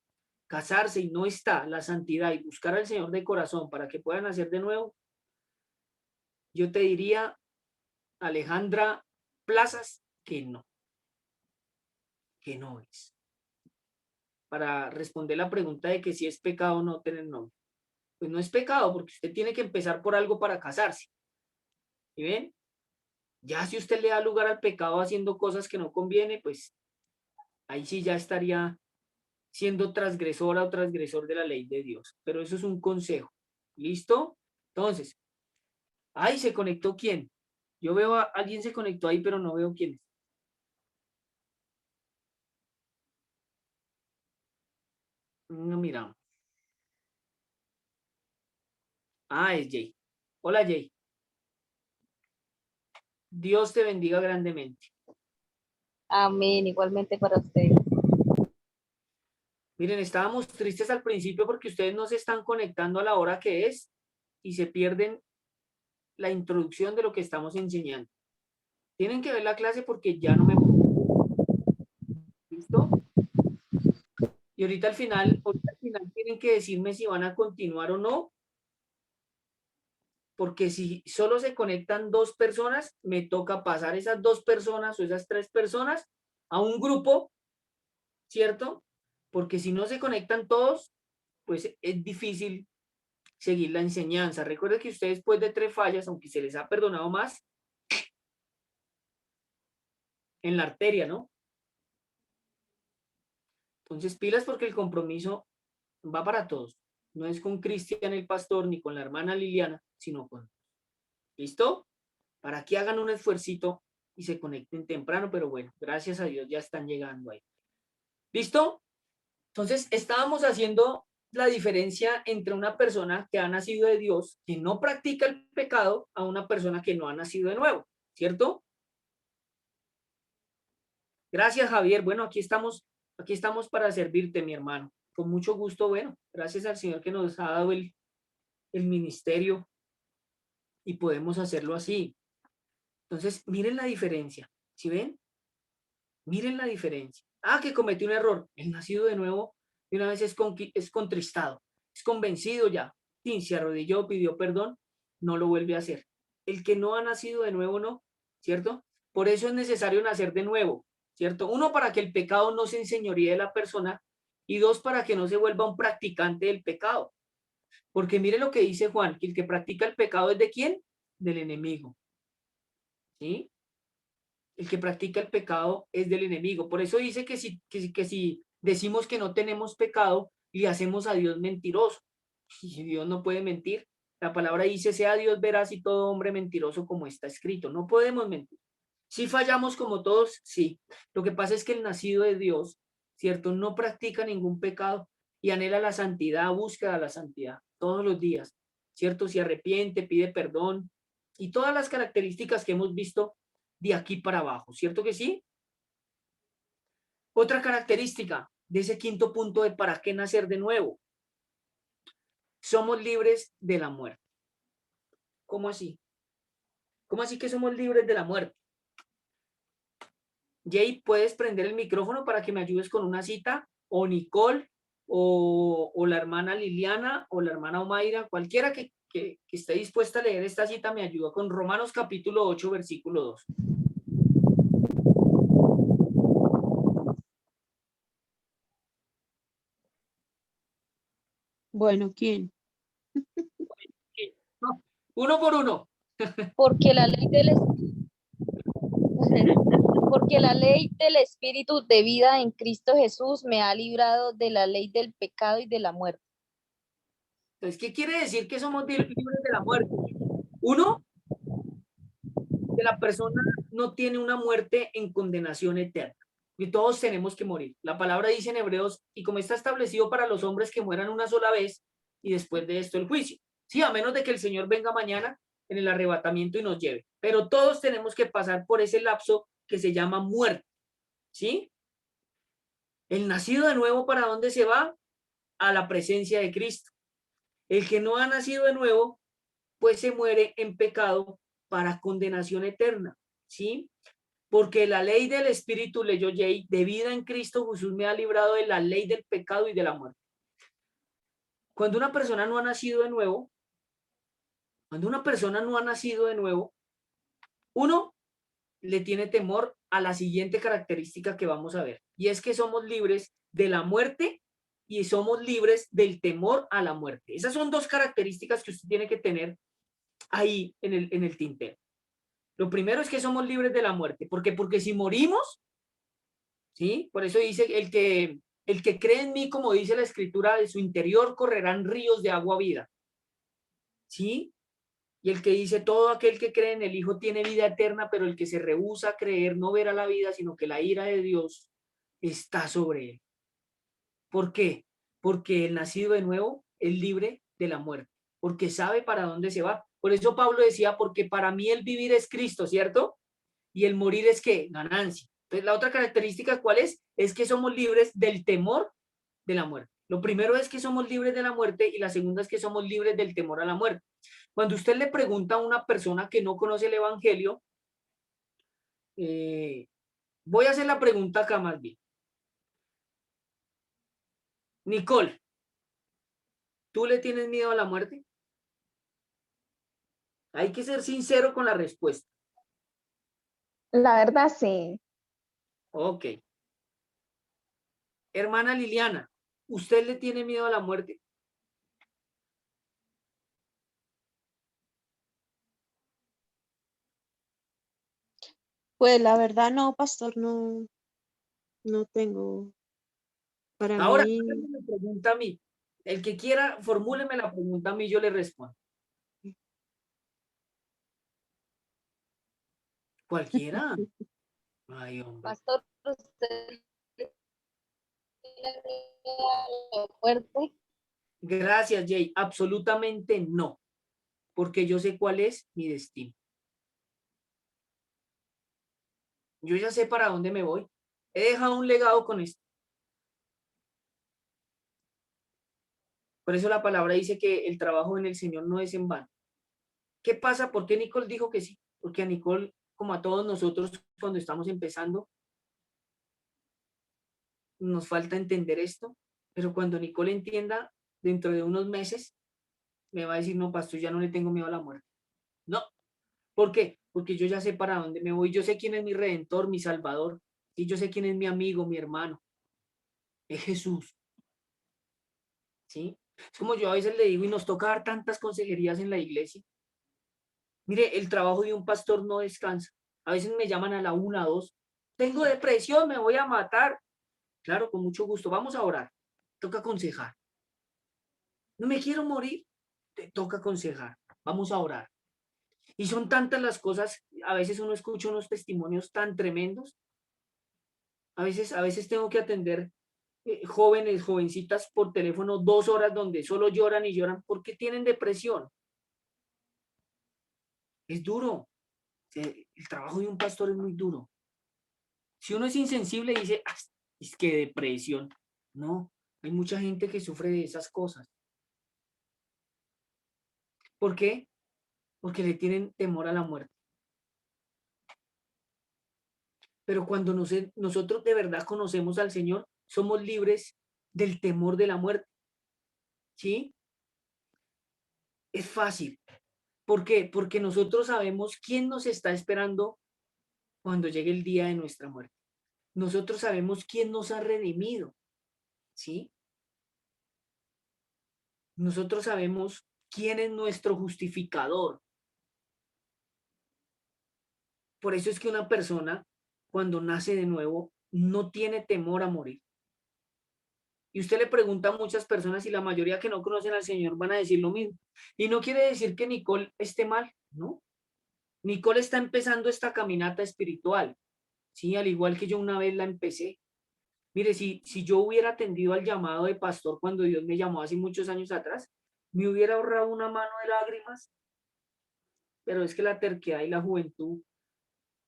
casarse y no está la santidad y buscar al Señor de corazón para que puedan hacer de nuevo, yo te diría, Alejandra Plazas, que no es. Para responder la pregunta de que si es pecado o no tener novio. Pues no es pecado, porque usted tiene que empezar por algo para casarse. ¿Y ven? Ya si usted le da lugar al pecado haciendo cosas que no conviene, pues ahí sí ya estaría siendo transgresora o transgresor de la ley de Dios. Pero eso es un consejo. ¿Listo? Entonces, ahí se conectó quién. Yo veo a alguien se conectó ahí, pero no veo quién es. No, mira. Ah, es Jay. Hola, Jay. Dios te bendiga grandemente. Amén, igualmente para ustedes. Miren, estábamos tristes al principio porque ustedes no se están conectando a la hora que es y se pierden la introducción de lo que estamos enseñando. Tienen que ver la clase porque ya no me... ¿Listo? Y ahorita al final tienen que decirme si van a continuar o no, porque si solo se conectan 2 personas, me toca pasar esas 2 personas o esas 3 personas a un grupo, ¿cierto? Porque si no se conectan todos, pues es difícil seguir la enseñanza. Recuerden que ustedes después de 3 fallas, aunque se les ha perdonado más, en la arteria, ¿no? Entonces pilas porque el compromiso va para todos. No es con Cristian el pastor ni con la hermana Liliana, sino con... ¿Listo? Para que hagan un esfuercito y se conecten temprano, pero bueno, gracias a Dios ya están llegando ahí. ¿Listo? Entonces estábamos haciendo la diferencia entre una persona que ha nacido de Dios, que no practica el pecado, a una persona que no ha nacido de nuevo, ¿cierto? Gracias, Javier. Bueno, aquí estamos para servirte, mi hermano. Con mucho gusto, bueno, gracias al Señor que nos ha dado el ministerio y podemos hacerlo así. Entonces, miren la diferencia, ¿sí ven? Miren la diferencia. Ah, que cometí un error. El nacido de nuevo, de una vez es contristado, es convencido ya. Sí, se arrodilló, pidió perdón, no lo vuelve a hacer. El que no ha nacido de nuevo, no, ¿cierto? Por eso es necesario nacer de nuevo, ¿cierto? 1, para que el pecado no se enseñoríe de la persona, y 2, para que no se vuelva un practicante del pecado. Porque mire lo que dice Juan, que el que practica el pecado es ¿de quién? Del enemigo. ¿Sí? El que practica el pecado es del enemigo. Por eso dice que si decimos que no tenemos pecado, le hacemos a Dios mentiroso. Y Dios no puede mentir. La palabra dice, sea Dios veraz y todo hombre mentiroso, como está escrito. No podemos mentir. Si fallamos como todos, sí. Lo que pasa es que el nacido de Dios, ¿cierto? No practica ningún pecado y anhela la santidad, busca la santidad todos los días, ¿cierto? Se arrepiente, pide perdón y todas las características que hemos visto de aquí para abajo, ¿cierto que sí? Otra característica de ese quinto punto de para qué nacer de nuevo. Somos libres de la muerte. ¿Cómo así? ¿Cómo así que somos libres de la muerte? Jay, ¿puedes prender el micrófono para que me ayudes con una cita? O Nicole, o la hermana Liliana, o la hermana Omaira, cualquiera que que esté dispuesta a leer esta cita me ayuda con Romanos capítulo 8, versículo 2. Bueno, ¿quién? No, uno por uno. Porque la ley del porque la ley del Espíritu de vida en Cristo Jesús me ha librado de la ley del pecado y de la muerte. Entonces, ¿qué quiere decir que somos libres de la muerte? Uno, que la persona no tiene una muerte en condenación eterna. Y todos tenemos que morir. La palabra dice en Hebreos, y como está establecido para los hombres que mueran una sola vez, y después de esto el juicio. Sí, a menos de que el Señor venga mañana en el arrebatamiento y nos lleve. Pero todos tenemos que pasar por ese lapso que se llama muerte. ¿Sí? El nacido de nuevo, ¿para dónde se va? A la presencia de Cristo. El que no ha nacido de nuevo, pues se muere en pecado para condenación eterna. ¿Sí? Porque la ley del Espíritu, leyó Jay, de vida en Cristo Jesús me ha librado de la ley del pecado y de la muerte. Cuando una persona no ha nacido de nuevo, uno le tiene temor a la siguiente característica que vamos a ver, y es que somos libres de la muerte y somos libres del temor a la muerte. Esas son dos características que usted tiene que tener ahí en el tintero. Lo primero es que somos libres de la muerte. ¿Por qué? Porque si morimos, ¿sí? Por eso dice el que cree en mí, como dice la escritura, de su interior correrán ríos de agua vida. ¿Sí? Y el que dice, todo aquel que cree en el Hijo tiene vida eterna, pero el que se rehúsa a creer no verá la vida, sino que la ira de Dios está sobre él. ¿Por qué? Porque el nacido de nuevo es libre de la muerte, porque sabe para dónde se va. Por eso Pablo decía, porque para mí el vivir es Cristo, ¿cierto? Y el morir es ¿qué? Ganancia. Entonces, la otra característica, ¿cuál es? Es que somos libres del temor de la muerte. Lo primero es que somos libres de la muerte y la segunda es que somos libres del temor a la muerte. Cuando usted le pregunta a una persona que no conoce el Evangelio, voy a hacer la pregunta acá más bien. Nicole, ¿tú le tienes miedo a la muerte? Hay que ser sincero con la respuesta. La verdad, sí. Ok. Hermana Liliana, ¿usted le tiene miedo a la muerte? Pues la verdad no, pastor, no, no tengo. Para Ahora, mí, me pregunta a mí. El que quiera, formúleme la pregunta a mí, yo le respondo. Cualquiera. Ay, hombre. Pastor, ¿usted tiene miedo a la muerte? Gracias, Jay. Absolutamente no. Porque yo sé cuál es mi destino. Yo ya sé para dónde me voy. He dejado un legado con esto. Por eso la palabra dice que el trabajo en el Señor no es en vano. ¿Qué pasa? ¿Por qué Nicole dijo que sí? Porque a Nicole, como a todos nosotros cuando estamos empezando, nos falta entender esto. Pero cuando Nicole entienda, dentro de unos meses, me va a decir, no, pastor, ya no le tengo miedo a la muerte. No. ¿Por qué? Porque yo ya sé para dónde me voy. Yo sé quién es mi redentor, mi salvador. Y yo sé quién es mi amigo, mi hermano. Es Jesús. ¿Sí? Es como yo a veces le digo y nos toca dar tantas consejerías en la iglesia. Mire, el trabajo de un pastor no descansa. A veces me llaman a la 1, 2. Tengo depresión, me voy a matar. Claro, con mucho gusto. Vamos a orar. Toca aconsejar. No me quiero morir. Te toca aconsejar. Vamos a orar. Y son tantas las cosas. A veces uno escucha unos testimonios tan tremendos. A veces tengo que atender jóvenes, jovencitas por teléfono 2 horas donde solo lloran y lloran porque tienen depresión. Es duro. El trabajo de un pastor es muy duro. Si uno es insensible, dice, ah, es que depresión. No, hay mucha gente que sufre de esas cosas. ¿Por qué? Porque le tienen temor a la muerte. Pero cuando nosotros de verdad conocemos al Señor, somos libres del temor de la muerte. ¿Sí? Es fácil. ¿Por qué? Porque nosotros sabemos quién nos está esperando cuando llegue el día de nuestra muerte. Nosotros sabemos quién nos ha redimido, ¿sí? Nosotros sabemos quién es nuestro justificador. Por eso es que una persona, cuando nace de nuevo, no tiene temor a morir. Y usted le pregunta a muchas personas y la mayoría que no conocen al Señor van a decir lo mismo. Y no quiere decir que Nicole esté mal, ¿no? Nicole está empezando esta caminata espiritual, ¿sí? Al igual que yo una vez la empecé. Mire, si yo hubiera atendido al llamado de pastor cuando Dios me llamó hace muchos años atrás, me hubiera ahorrado una mano de lágrimas, pero es que la terquedad y la juventud,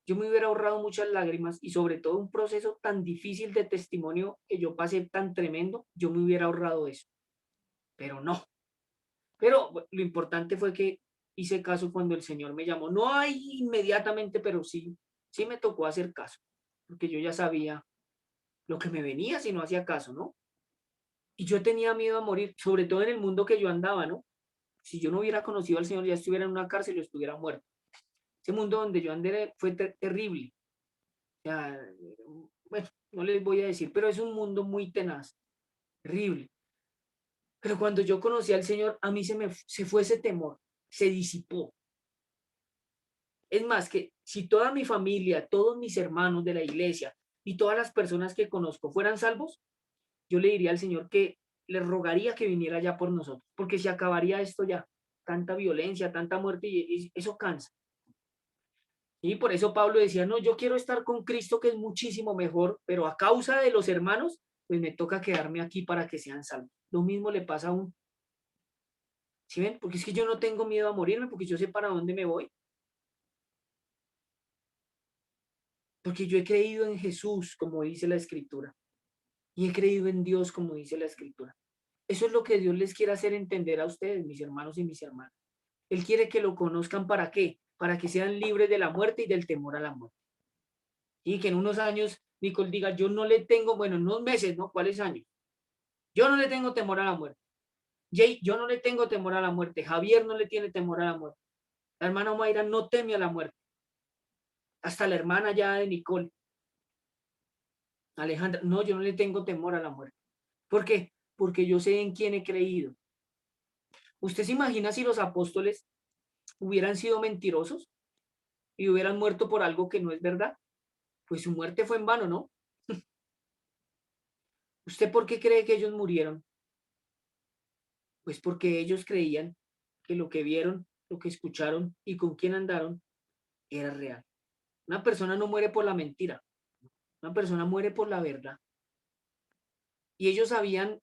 yo me hubiera ahorrado muchas lágrimas y sobre todo un proceso tan difícil de testimonio que yo pasé tan tremendo, yo me hubiera ahorrado eso, pero no. Pero lo importante fue que hice caso cuando el Señor me llamó, no ahí inmediatamente, pero sí me tocó hacer caso, porque yo ya sabía lo que me venía si no hacía caso, ¿no? Y yo tenía miedo a morir, sobre todo en el mundo que yo andaba, ¿no? Si yo no hubiera conocido al Señor, ya estuviera en una cárcel o estuviera muerto. Ese mundo donde yo andé fue terrible. O sea, bueno, no les voy a decir, pero es un mundo muy tenaz, terrible. Pero cuando yo conocí al Señor, a mí se fue ese temor, se disipó. Es más, que si toda mi familia, todos mis hermanos de la iglesia y todas las personas que conozco fueran salvos, yo le diría al Señor que le rogaría que viniera ya por nosotros, porque se acabaría esto ya, tanta violencia, tanta muerte, y eso cansa. Y por eso Pablo decía, no, yo quiero estar con Cristo, que es muchísimo mejor, pero a causa de los hermanos, pues me toca quedarme aquí para que sean salvos. Lo mismo le pasa a uno. ¿Sí ven? Porque es que yo no tengo miedo a morirme, porque yo sé para dónde me voy. Porque yo he creído en Jesús, como dice la Escritura, y he creído en Dios, como dice la Escritura. Eso es lo que Dios les quiere hacer entender a ustedes, mis hermanos y mis hermanas. Él quiere que lo conozcan, ¿para qué? Para que sean libres de la muerte y del temor a la muerte. Y que en unos años Nicole diga, yo no le tengo, bueno, en unos meses, ¿no? ¿Cuáles años? Yo no le tengo temor a la muerte. Jay, yo no le tengo temor a la muerte. Javier no le tiene temor a la muerte. La hermana Mayra no teme a la muerte. Hasta la hermana ya de Nicole, Alejandra, no, yo no le tengo temor a la muerte. ¿Por qué? Porque yo sé en quién he creído. ¿Usted se imagina si los apóstoles hubieran sido mentirosos y hubieran muerto por algo que no es verdad? Pues su muerte fue en vano, ¿no? ¿Usted por qué cree que ellos murieron? Pues porque ellos creían que lo que vieron, lo que escucharon y con quién andaron era real. Una persona no muere por la mentira, una persona muere por la verdad. Y ellos sabían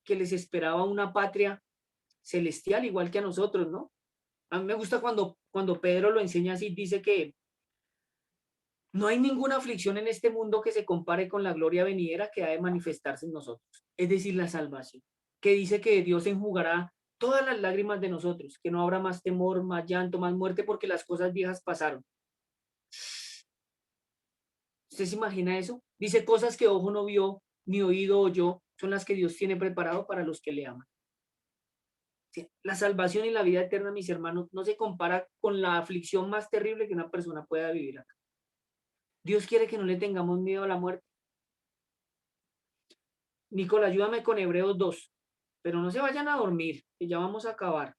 que les esperaba una patria celestial, igual que a nosotros, ¿no? A mí me gusta cuando Pedro lo enseña así, dice que no hay ninguna aflicción en este mundo que se compare con la gloria venidera que ha de manifestarse en nosotros, es decir, la salvación, que dice que Dios enjugará todas las lágrimas de nosotros, que no habrá más temor, más llanto, más muerte, porque las cosas viejas pasaron. ¿Usted se imagina eso? Dice cosas que ojo no vio, ni oído oyó, son las que Dios tiene preparado para los que le aman. Sí, la salvación y la vida eterna, mis hermanos, no se compara con la aflicción más terrible que una persona pueda vivir acá. Dios quiere que no le tengamos miedo a la muerte. Nicole, ayúdame con Hebreos 2, pero no se vayan a dormir, que ya vamos a acabar.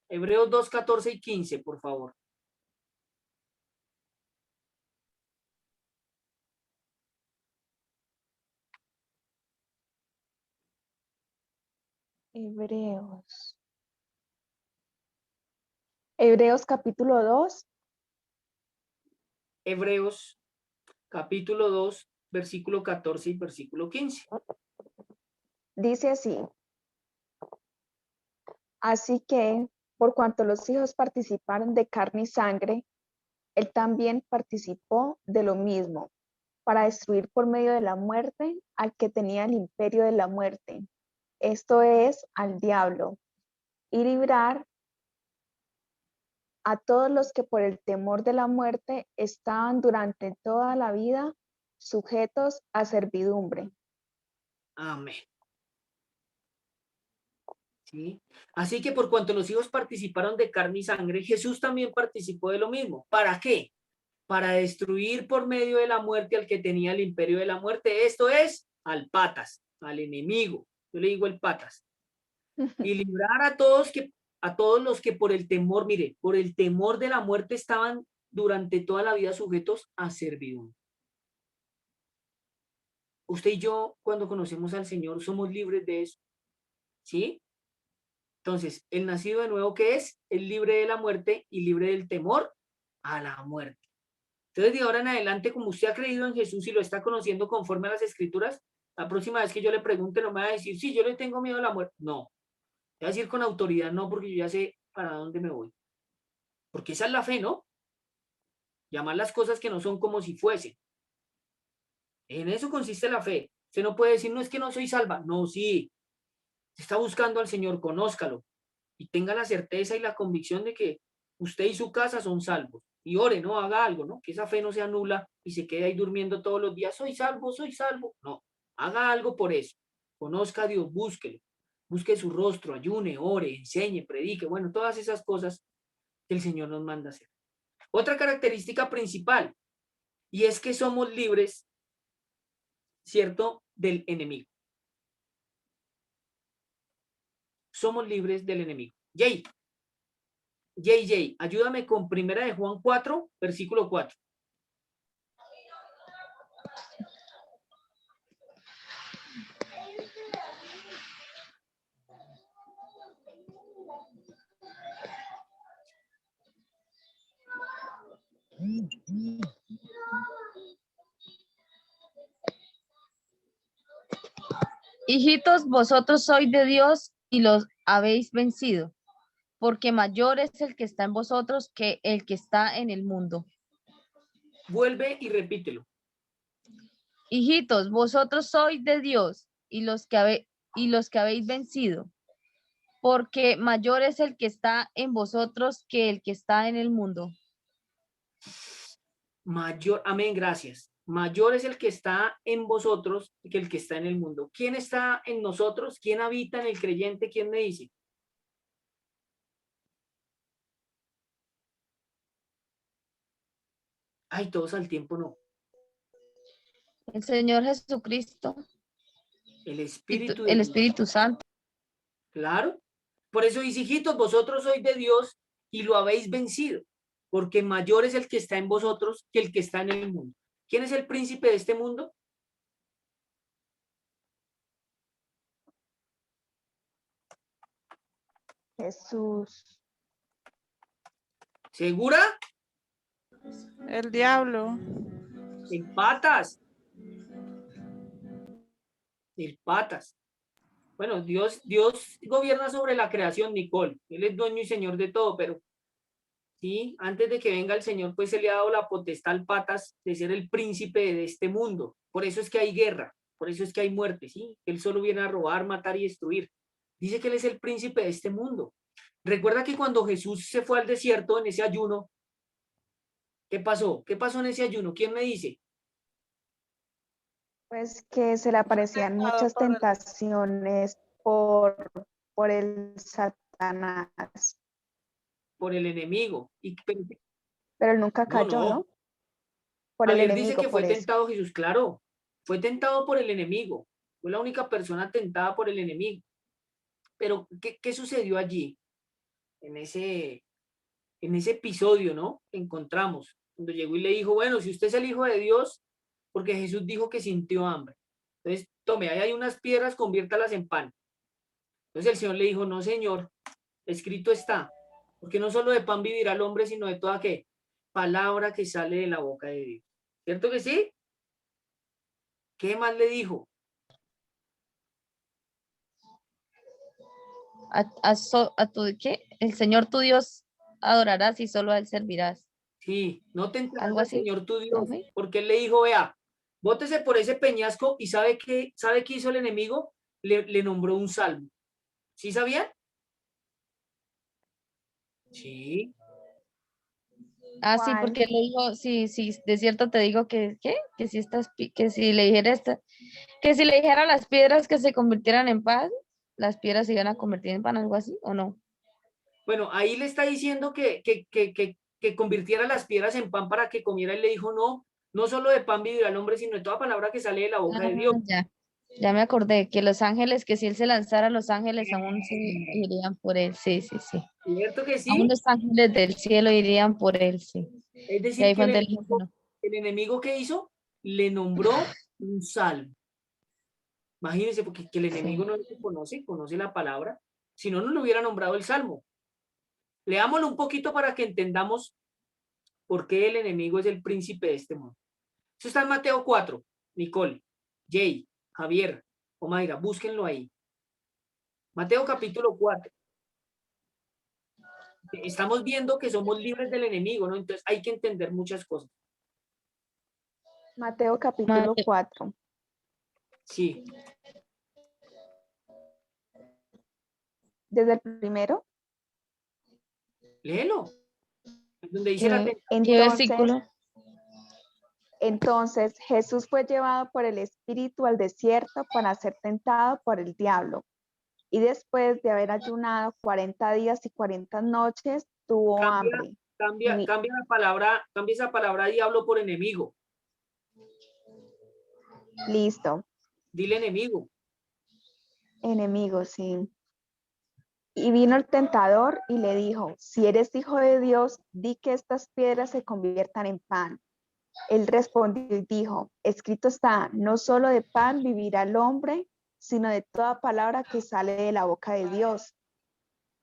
Hebreos 2, 14 y 15, por favor. Hebreos. Hebreos capítulo 2. Hebreos capítulo 2, versículo 14 y versículo 15. Dice así: así que, por cuanto los hijos participaron de carne y sangre, él también participó de lo mismo, para destruir por medio de la muerte al que tenía el imperio de la muerte, esto es, al diablo, y librar a todos los que por el temor de la muerte estaban durante toda la vida sujetos a servidumbre. Amén. ¿Sí? Así que por cuanto los hijos participaron de carne y sangre, Jesús también participó de lo mismo. ¿Para qué? Para destruir por medio de la muerte al que tenía el imperio de la muerte. Esto es al patas, al enemigo. Yo le digo el patas. Y librar a todos los que por el temor, mire, por el temor de la muerte estaban durante toda la vida sujetos a servidumbre. Usted y yo, cuando conocemos al Señor, somos libres de eso. ¿Sí? Entonces, el nacido de nuevo, ¿qué es? El libre de la muerte y libre del temor a la muerte. Entonces, de ahora en adelante, como usted ha creído en Jesús y lo está conociendo conforme a las Escrituras, la próxima vez que yo le pregunte, no me va a decir, sí, yo le tengo miedo a la muerte. No. Voy a decir con autoridad, no, porque yo ya sé para dónde me voy. Porque esa es la fe, ¿no? Llamar las cosas que no son como si fuesen. En eso consiste la fe. Usted no puede decir, no, es que no soy salva. No, sí. Se está buscando al Señor, conózcalo. Y tenga la certeza y la convicción de que usted y su casa son salvos. Y ore, ¿no? Haga algo, ¿no? Que esa fe no se anula y se quede ahí durmiendo todos los días. Soy salvo, soy salvo. No, haga algo por eso. Conozca a Dios, búsquelo. Busque su rostro, ayune, ore, enseñe, predique. Bueno, todas esas cosas que el Señor nos manda hacer. Otra característica principal, y es que somos libres, ¿cierto?, del enemigo. Somos libres del enemigo. JJ, ayúdame con 1 de Juan 4, versículo 4. Hijitos, vosotros sois de Dios y los habéis vencido, porque mayor es el que está en vosotros que el que está en el mundo. Vuelve y repítelo. Hijitos, vosotros sois de Dios y los que habéis vencido, porque mayor es el que está en vosotros que el que está en el mundo. Mayor, amén, gracias. Mayor es el que está en vosotros que el que está en el mundo. ¿Quién está en nosotros? ¿Quién habita en el creyente? ¿Quién me dice? Ay, todos al tiempo no. El Señor Jesucristo, El Espíritu de el Dios. Espíritu Santo. Claro. Por eso dice, hijitos, vosotros sois de Dios y lo habéis vencido, porque mayor es el que está en vosotros que el que está en el mundo. ¿Quién es el príncipe de este mundo? Jesús. ¿Segura? El diablo. El patas. El patas. Bueno, Dios gobierna sobre la creación, Nicole. Él es dueño y señor de todo, pero sí, antes de que venga el Señor, pues se le ha dado la potestad al patas de ser el príncipe de este mundo. Por eso es que hay guerra, por eso es que hay muerte, ¿sí? Él solo viene a robar, matar y destruir. Dice que él es el príncipe de este mundo. Recuerda que cuando Jesús se fue al desierto en ese ayuno, ¿qué pasó? ¿Qué pasó en ese ayuno? ¿Quién me dice? Pues que se le aparecían Tentado muchas por el- tentaciones por el Satanás, Por el enemigo. pero él nunca No, cayó, no. ¿no? Por A el ver, dice enemigo, que fue por eso. tentado Jesús, claro. Fue tentado por el enemigo. Fue la única persona tentada por el enemigo. Pero, ¿qué sucedió allí? En ese episodio, ¿no? Encontramos, cuando llegó y le dijo, bueno, si usted es el Hijo de Dios, porque Jesús dijo que sintió hambre. Entonces, tome, ahí hay unas piedras, conviértalas en pan. Entonces el Señor le dijo, no, Señor, escrito está, porque no solo de pan vivirá el hombre, sino de toda ¿qué? Palabra que sale de la boca de Dios. ¿Cierto que sí? ¿Qué más le dijo? ¿Qué? El Señor tu Dios adorarás y solo a él servirás. Sí, no te enterarás Algo del así. Señor tu Dios, ¿No? porque él le dijo, vea, bótese por ese peñasco y ¿sabe qué hizo el enemigo? Le nombró un salmo. ¿Sí sabían? Sí. Ah, sí, ¿Cuál? porque le dijo, sí, sí, de cierto te digo que, ¿qué? Que si que si le dijera que si le dijera a las piedras que se convirtieran en pan. las piedras se iban a convertir en pan, algo así, ¿o no? Bueno, ahí le está diciendo que convirtiera las piedras en pan para que comiera. Él le dijo, no, no solo de pan vivirá el hombre, sino de toda palabra que sale de la boca de Dios. Ya, ya me acordé que los ángeles, que si él se lanzara, los ángeles aún se irían por él. Sí, sí, sí. ¿Cierto que Aún sí? los ángeles del cielo irían por él, sí. Es Y decir, ahí que fue donde él dijo que no. el enemigo que hizo, le nombró un salmo. Imagínense, porque que el enemigo Sí. no lo conoce, conoce la palabra, si no, no le hubiera nombrado el salmo. Leámoslo un poquito para que entendamos por qué el enemigo es el príncipe de este mundo. Eso está en Mateo 4. Nicole, Jay, Javier, Omaira, búsquenlo ahí. Mateo capítulo 4. Estamos viendo que somos libres del enemigo, ¿no? Entonces hay que entender muchas cosas. Mateo capítulo 4. Sí, Desde el primero. léelo. Donde dice la ¿Qué Entonces, versículo? entonces Jesús fue llevado por el Espíritu al desierto para ser tentado por el diablo. Y después de haber ayunado 40 días y 40 noches, tuvo hambre. cambia esa palabra diablo por enemigo. Listo. Dile enemigo. Enemigo, sí. Y vino el tentador y le dijo, si eres hijo de Dios, di que estas piedras se conviertan en pan. Él respondió y dijo, escrito está, no solo de pan vivirá el hombre, sino de toda palabra que sale de la boca de Dios.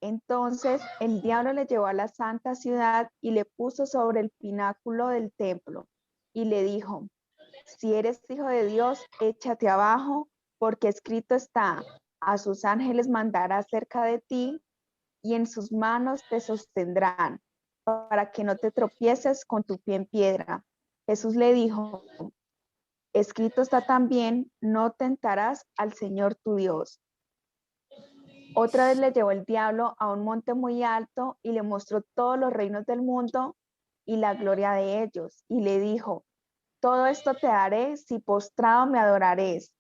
Entonces el diablo le llevó a la santa ciudad y le puso sobre el pináculo del templo y le dijo, si eres hijo de Dios, échate abajo, porque escrito está, a sus ángeles mandará cerca de ti y en sus manos te sostendrán, para que no te tropieces con tu pie en piedra. Jesús le dijo, escrito está también, no tentarás al Señor tu Dios. Otra vez le llevó el diablo a un monte muy alto y le mostró todos los reinos del mundo y la gloria de ellos. Y le dijo, todo esto te daré si postrado me adorares.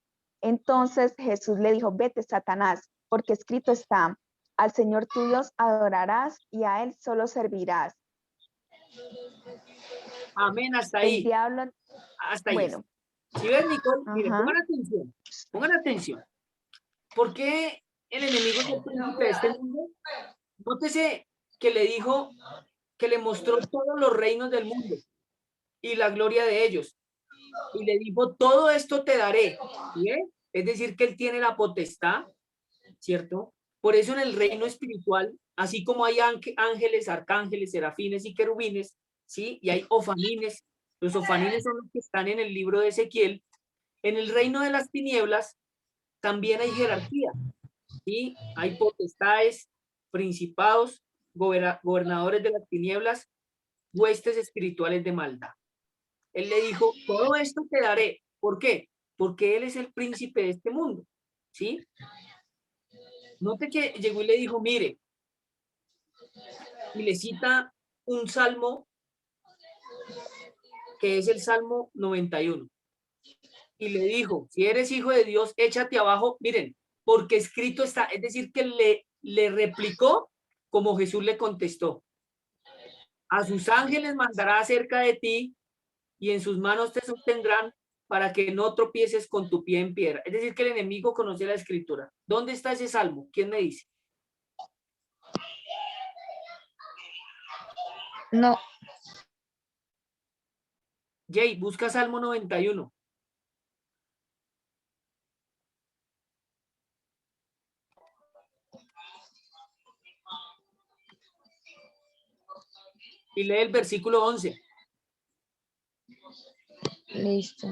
Entonces Jesús le dijo, vete, Satanás, porque escrito está, al Señor tu Dios adorarás y a él solo servirás. Amén, hasta El ahí. diablo, Hasta ahí. bueno. Si ves, Nicole, miren, Ajá. pongan atención. ¿Por qué el enemigo es el príncipe de este mundo? Nótese que le dijo que le mostró todos los reinos del mundo y la gloria de ellos. Y le dijo, todo esto te daré. ¿Bien? Es decir, que él tiene la potestad, ¿cierto? Por eso en el reino espiritual, así como hay ángeles, arcángeles, serafines y querubines, ¿sí? Y hay ofanines. Los ofanines son los que están en el libro de Ezequiel. En el reino de las tinieblas también hay jerarquía, ¿sí? Hay potestades, principados, gobernadores de las tinieblas, huestes espirituales de maldad. Él le dijo, todo esto te daré. ¿Por qué? Porque él es el príncipe de este mundo, ¿sí? Note que llegó y le dijo, mire, y le cita un salmo que es el Salmo 91. Y le dijo, si eres hijo de Dios, échate abajo, miren, porque escrito está, es decir, que le replicó como Jesús le contestó. A sus ángeles mandará acerca de ti y en sus manos te sostendrán para que no tropieces con tu pie en piedra. Es decir, que el enemigo conoce la escritura. ¿Dónde está ese salmo? ¿Quién me dice? No, Jay, busca Salmo 91. Y lee el versículo 11. listo.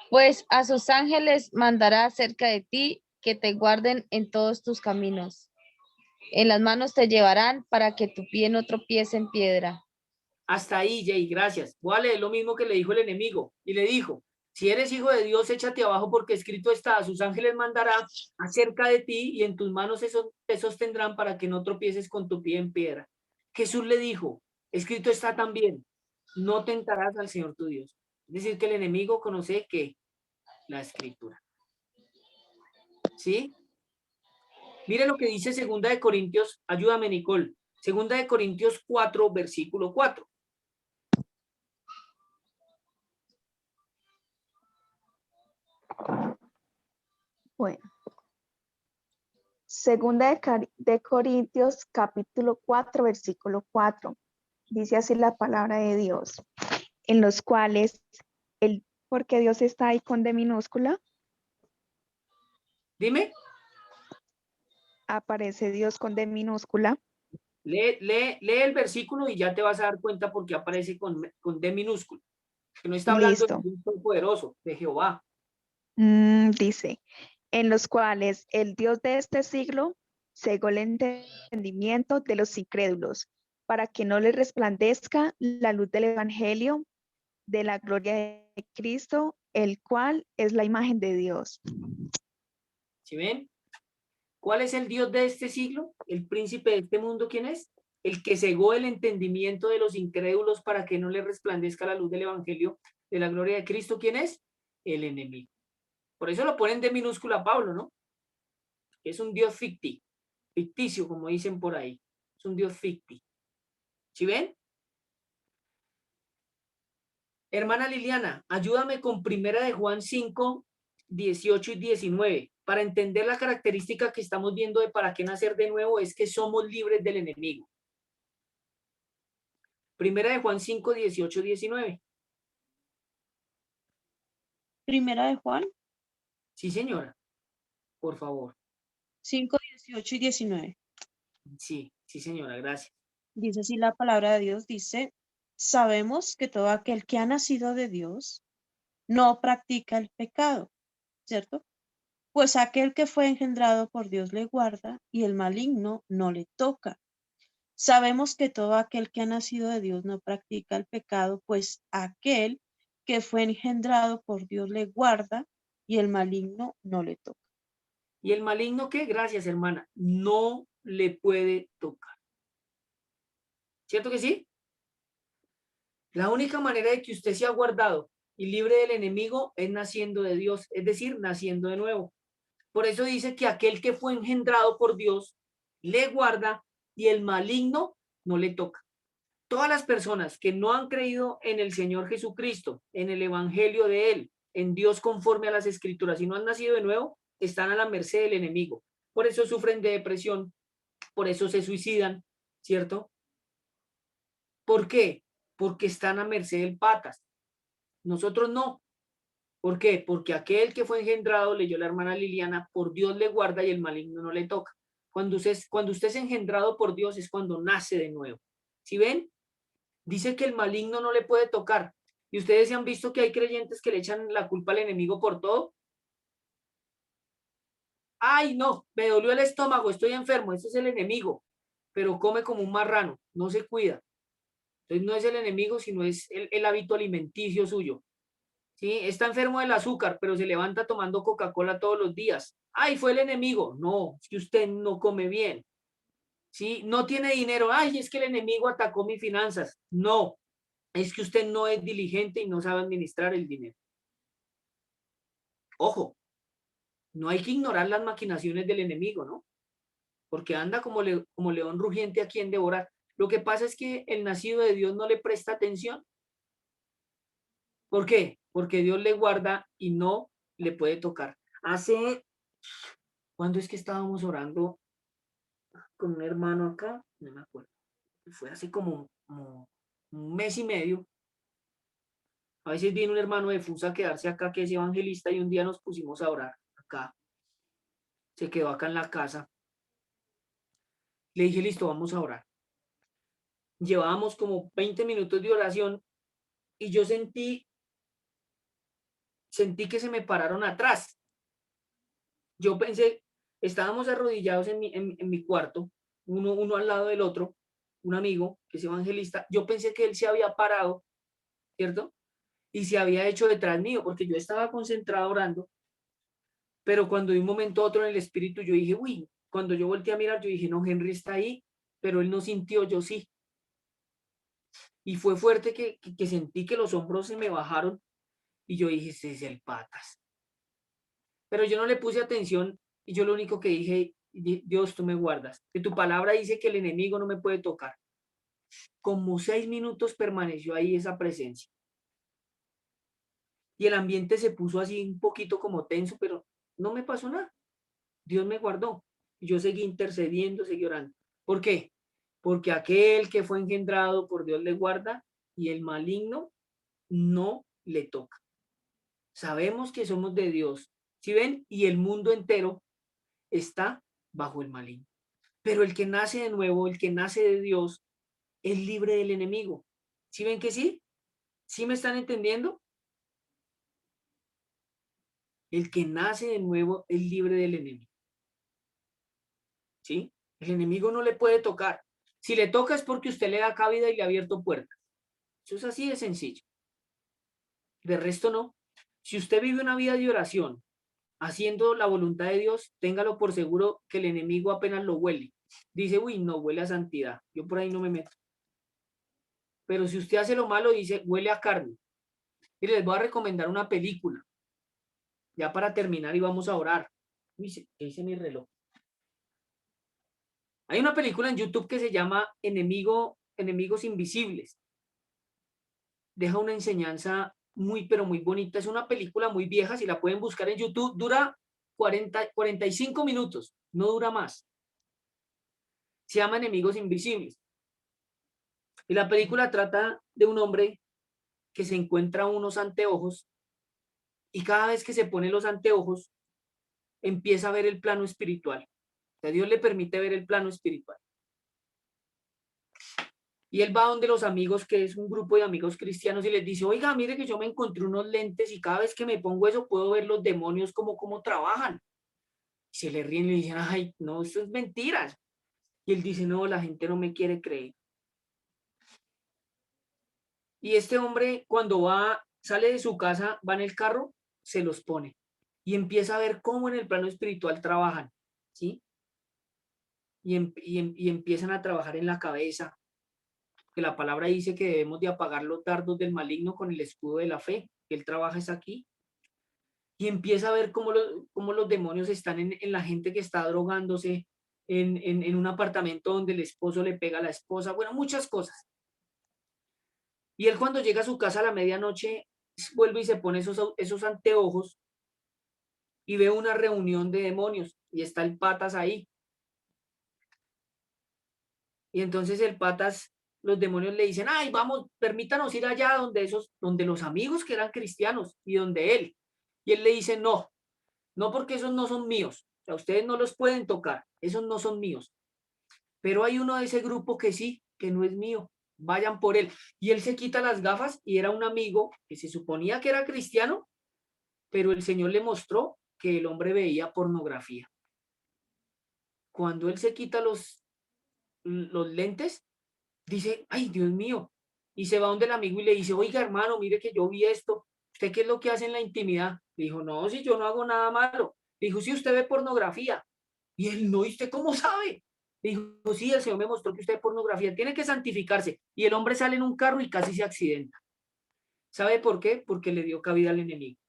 Pues a sus ángeles mandará cerca de ti que te guarden en todos tus caminos. En las manos te llevarán para que tu pie no tropiece en piedra. Hasta ahí, Jay, gracias. Voy a leer lo mismo que le dijo el enemigo. Y le dijo, Si eres hijo de Dios, échate abajo porque escrito está, a sus ángeles mandará acerca de ti y en tus manos te sostendrán para que no tropieces con tu pie en piedra. Jesús le dijo, escrito está también, no tentarás al Señor tu Dios. Es decir, que el enemigo conoce que la escritura. ¿Sí? Mire lo que dice 2 de Corintios, ayúdame Nicole, 2 de Corintios 4, versículo 4. Bueno, segunda de Corintios, capítulo 4, versículo 4. Dice así la palabra de Dios, en los cuales, porque Dios está ahí con D minúscula, Dime, aparece Dios con D minúscula. lee el versículo y ya te vas a dar cuenta porque aparece con D minúscula. Que no está hablando Listo. de un poderoso, de Jehová. Dice, en los cuales el Dios de este siglo cegó el entendimiento de los incrédulos, para que no les resplandezca la luz del Evangelio de la gloria de Cristo, el cual es la imagen de Dios. ¿Sí ven? ¿Cuál es el Dios de este siglo? El príncipe de este mundo, ¿quién es? El que cegó el entendimiento de los incrédulos para que no les resplandezca la luz del Evangelio de la gloria de Cristo, ¿quién es? El enemigo. Por eso lo ponen de minúscula Pablo, ¿no? Es un Dios ficticio, como dicen por ahí. Es un Dios ficticio. ¿Sí ven? Hermana Liliana, ayúdame con 1 de Juan 5, 18 y 19. Para entender la característica que estamos viendo de para qué nacer de nuevo es que somos libres del enemigo. 1 de Juan 5, 18, 19. Primera de Juan Sí, señora. Por favor. 5, 18 y 19. Sí, señora, gracias. Dice así la palabra de Dios, dice, sabemos que todo aquel que ha nacido de Dios no practica el pecado, ¿cierto? Pues aquel que fue engendrado por Dios le guarda y el maligno no le toca. Sabemos que todo aquel que ha nacido de Dios no practica el pecado, pues aquel que fue engendrado por Dios le guarda y el maligno no le toca. ¿Y el maligno qué? Gracias, hermana. No le puede tocar. ¿Cierto que sí? La única manera de que usted sea guardado y libre del enemigo es naciendo de Dios, es decir, naciendo de nuevo. Por eso dice que aquel que fue engendrado por Dios le guarda y el maligno no le toca. Todas las personas que no han creído en el Señor Jesucristo, en el Evangelio de Él, en Dios conforme a las Escrituras y no han nacido de nuevo, están a la merced del enemigo. Por eso sufren de depresión, por eso se suicidan, ¿cierto? ¿Por qué? Porque están a merced del patas. Nosotros no. ¿Por qué? Porque aquel que fue engendrado, leyó la hermana Liliana, por Dios le guarda y el maligno no le toca. Cuando usted es engendrado por Dios es cuando nace de nuevo. ¿Sí ven? Dice que el maligno no le puede tocar. ¿Y ustedes se han visto que hay creyentes que le echan la culpa al enemigo por todo? Ay, no, me dolió el estómago, estoy enfermo, ese es el enemigo, pero come como un marrano, no se cuida. Entonces no es el enemigo, sino es el hábito alimenticio suyo. ¿Sí? Está enfermo del azúcar, pero se levanta tomando Coca-Cola todos los días. Ay, fue el enemigo. No, es que usted no come bien. ¿Sí? No tiene dinero. Ay, es que el enemigo atacó mis finanzas. No, es que usted no es diligente y no sabe administrar el dinero. Ojo, no hay que ignorar las maquinaciones del enemigo, ¿no? Porque anda como león rugiente a quien devorar. Lo que pasa es que el nacido de Dios no le presta atención. ¿Por qué? Porque Dios le guarda y no le puede tocar. ¿Cuándo es que estábamos orando con un hermano acá? No me acuerdo. Fue hace como un mes y medio. A veces viene un hermano de Fusa a quedarse acá que es evangelista y un día nos pusimos a orar acá. Se quedó acá en la casa. Le dije, listo, vamos a orar. Llevábamos como 20 minutos de oración y yo sentí que se me pararon atrás. Yo pensé, estábamos arrodillados en mi cuarto, uno al lado del otro, un amigo que es evangelista. Yo pensé que él se había parado, ¿cierto? y se había hecho detrás mío, porque yo estaba concentrado orando, pero cuando de un momento a otro en el espíritu yo dije, uy, cuando yo volteé a mirar, yo dije, no, Henry está ahí, pero él no sintió, yo sí. Y fue fuerte que sentí que los hombros se me bajaron y yo dije, ese es el patas. Pero yo no le puse atención y yo lo único que dije, Dios, tú me guardas. Que tu palabra dice que el enemigo no me puede tocar. Como 6 minutos permaneció ahí esa presencia. Y el ambiente se puso así un poquito como tenso, pero no me pasó nada. Dios me guardó. Y yo seguí intercediendo, seguí orando. ¿Por qué? Porque aquel que fue engendrado por Dios le guarda y el maligno no le toca. Sabemos que somos de Dios. ¿Sí ven? Y el mundo entero está bajo el maligno. Pero el que nace de nuevo, el que nace de Dios, es libre del enemigo. ¿Sí ven que sí? ¿Sí me están entendiendo? El que nace de nuevo es libre del enemigo. ¿Sí? El enemigo no le puede tocar. Si le toca es porque usted le da cabida y le ha abierto puertas. Eso es así de sencillo. De resto no. Si usted vive una vida de oración, haciendo la voluntad de Dios, téngalo por seguro que el enemigo apenas lo huele. Dice, uy, no, huele a santidad. Yo por ahí no me meto. Pero si usted hace lo malo, dice, huele a carne. Y les voy a recomendar una película. Ya para terminar y vamos a orar. Uy, ¿qué dice mi reloj? Hay una película en YouTube que se llama Enemigos Invisibles. Deja una enseñanza muy, pero muy bonita. Es una película muy vieja, si la pueden buscar en YouTube, dura 45 minutos, no dura más. Se llama Enemigos Invisibles. Y la película trata de un hombre que se encuentra unos anteojos y cada vez que se pone los anteojos empieza a ver el plano espiritual. O sea, Dios le permite ver el plano espiritual. Y él va donde los amigos, que es un grupo de amigos cristianos, y les dice, oiga, mire que yo me encontré unos lentes y cada vez que me pongo eso puedo ver los demonios cómo trabajan. Y se le ríen y le dicen, ay, no, eso es mentiras. Y él dice, no, la gente no me quiere creer. Y este hombre cuando sale de su casa, va en el carro, se los pone y empieza a ver cómo en el plano espiritual trabajan, ¿sí? Y empiezan a trabajar en la cabeza, que la palabra dice que debemos de apagar los dardos del maligno con el escudo de la fe, que él trabaja es aquí. Y empieza a ver cómo los demonios están en la gente que está drogándose, en un apartamento donde el esposo le pega a la esposa, bueno, muchas cosas. Y él cuando llega a su casa a la medianoche, vuelve y se pone esos anteojos y ve una reunión de demonios y está el Patas ahí. Y entonces el Patas, los demonios le dicen, ay, vamos, permítanos ir allá donde los amigos que eran cristianos y donde él. Y él le dice, no, no porque esos no son míos. O sea, ustedes no los pueden tocar, esos no son míos. Pero hay uno de ese grupo que sí, que no es mío. Vayan por él. Y él se quita las gafas y era un amigo que se suponía que era cristiano, pero el Señor le mostró que el hombre veía pornografía. Cuando él se quita los lentes, dice, ay, Dios mío. Y se va donde el amigo y le dice, oiga, hermano, mire que yo vi esto. ¿Usted qué es lo que hace en la intimidad? Le dijo, no, si yo no hago nada malo. Le dijo, si usted ve pornografía. Y él, no, ¿y usted cómo sabe? Le dijo, sí, el Señor me mostró que usted ve pornografía. Tiene que santificarse. Y el hombre sale en un carro y casi se accidenta. ¿Sabe por qué? Porque le dio cabida al enemigo.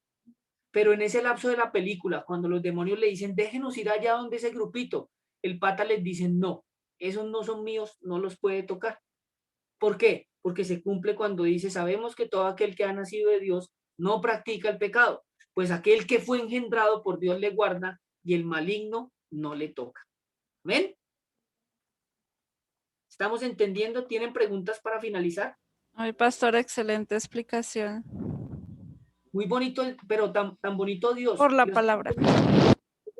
Pero en ese lapso de la película, cuando los demonios le dicen, déjenos ir allá donde ese grupito, el Pata les dice, no, esos no son míos, no los puede tocar. ¿Por qué? Porque se cumple cuando dice, sabemos que todo aquel que ha nacido de Dios no practica el pecado, pues aquel que fue engendrado por Dios le guarda y el maligno no le toca. ¿Ven? ¿Estamos entendiendo? ¿Tienen preguntas para finalizar? Ay, pastor, excelente explicación. Muy bonito, pero tan bonito Dios. Por la Dios, palabra.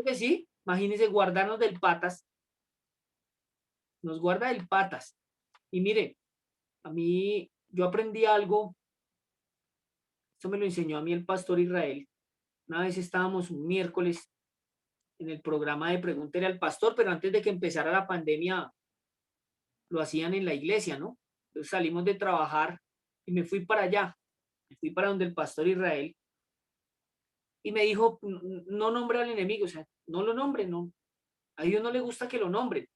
que sí, imagínense guardarnos del Patas. Nos guarda del Patas. Y mire, a mí, yo aprendí algo, esto me lo enseñó a mí el pastor Israel. Una vez estábamos un miércoles en el programa de Pregúntele al Pastor, pero antes de que empezara la pandemia, lo hacían en la iglesia, ¿no? Entonces salimos de trabajar y me fui para allá. Fui para donde el pastor Israel y me dijo, no nombre al enemigo, o sea, no lo nombre, no. A Dios no le gusta que lo nombren.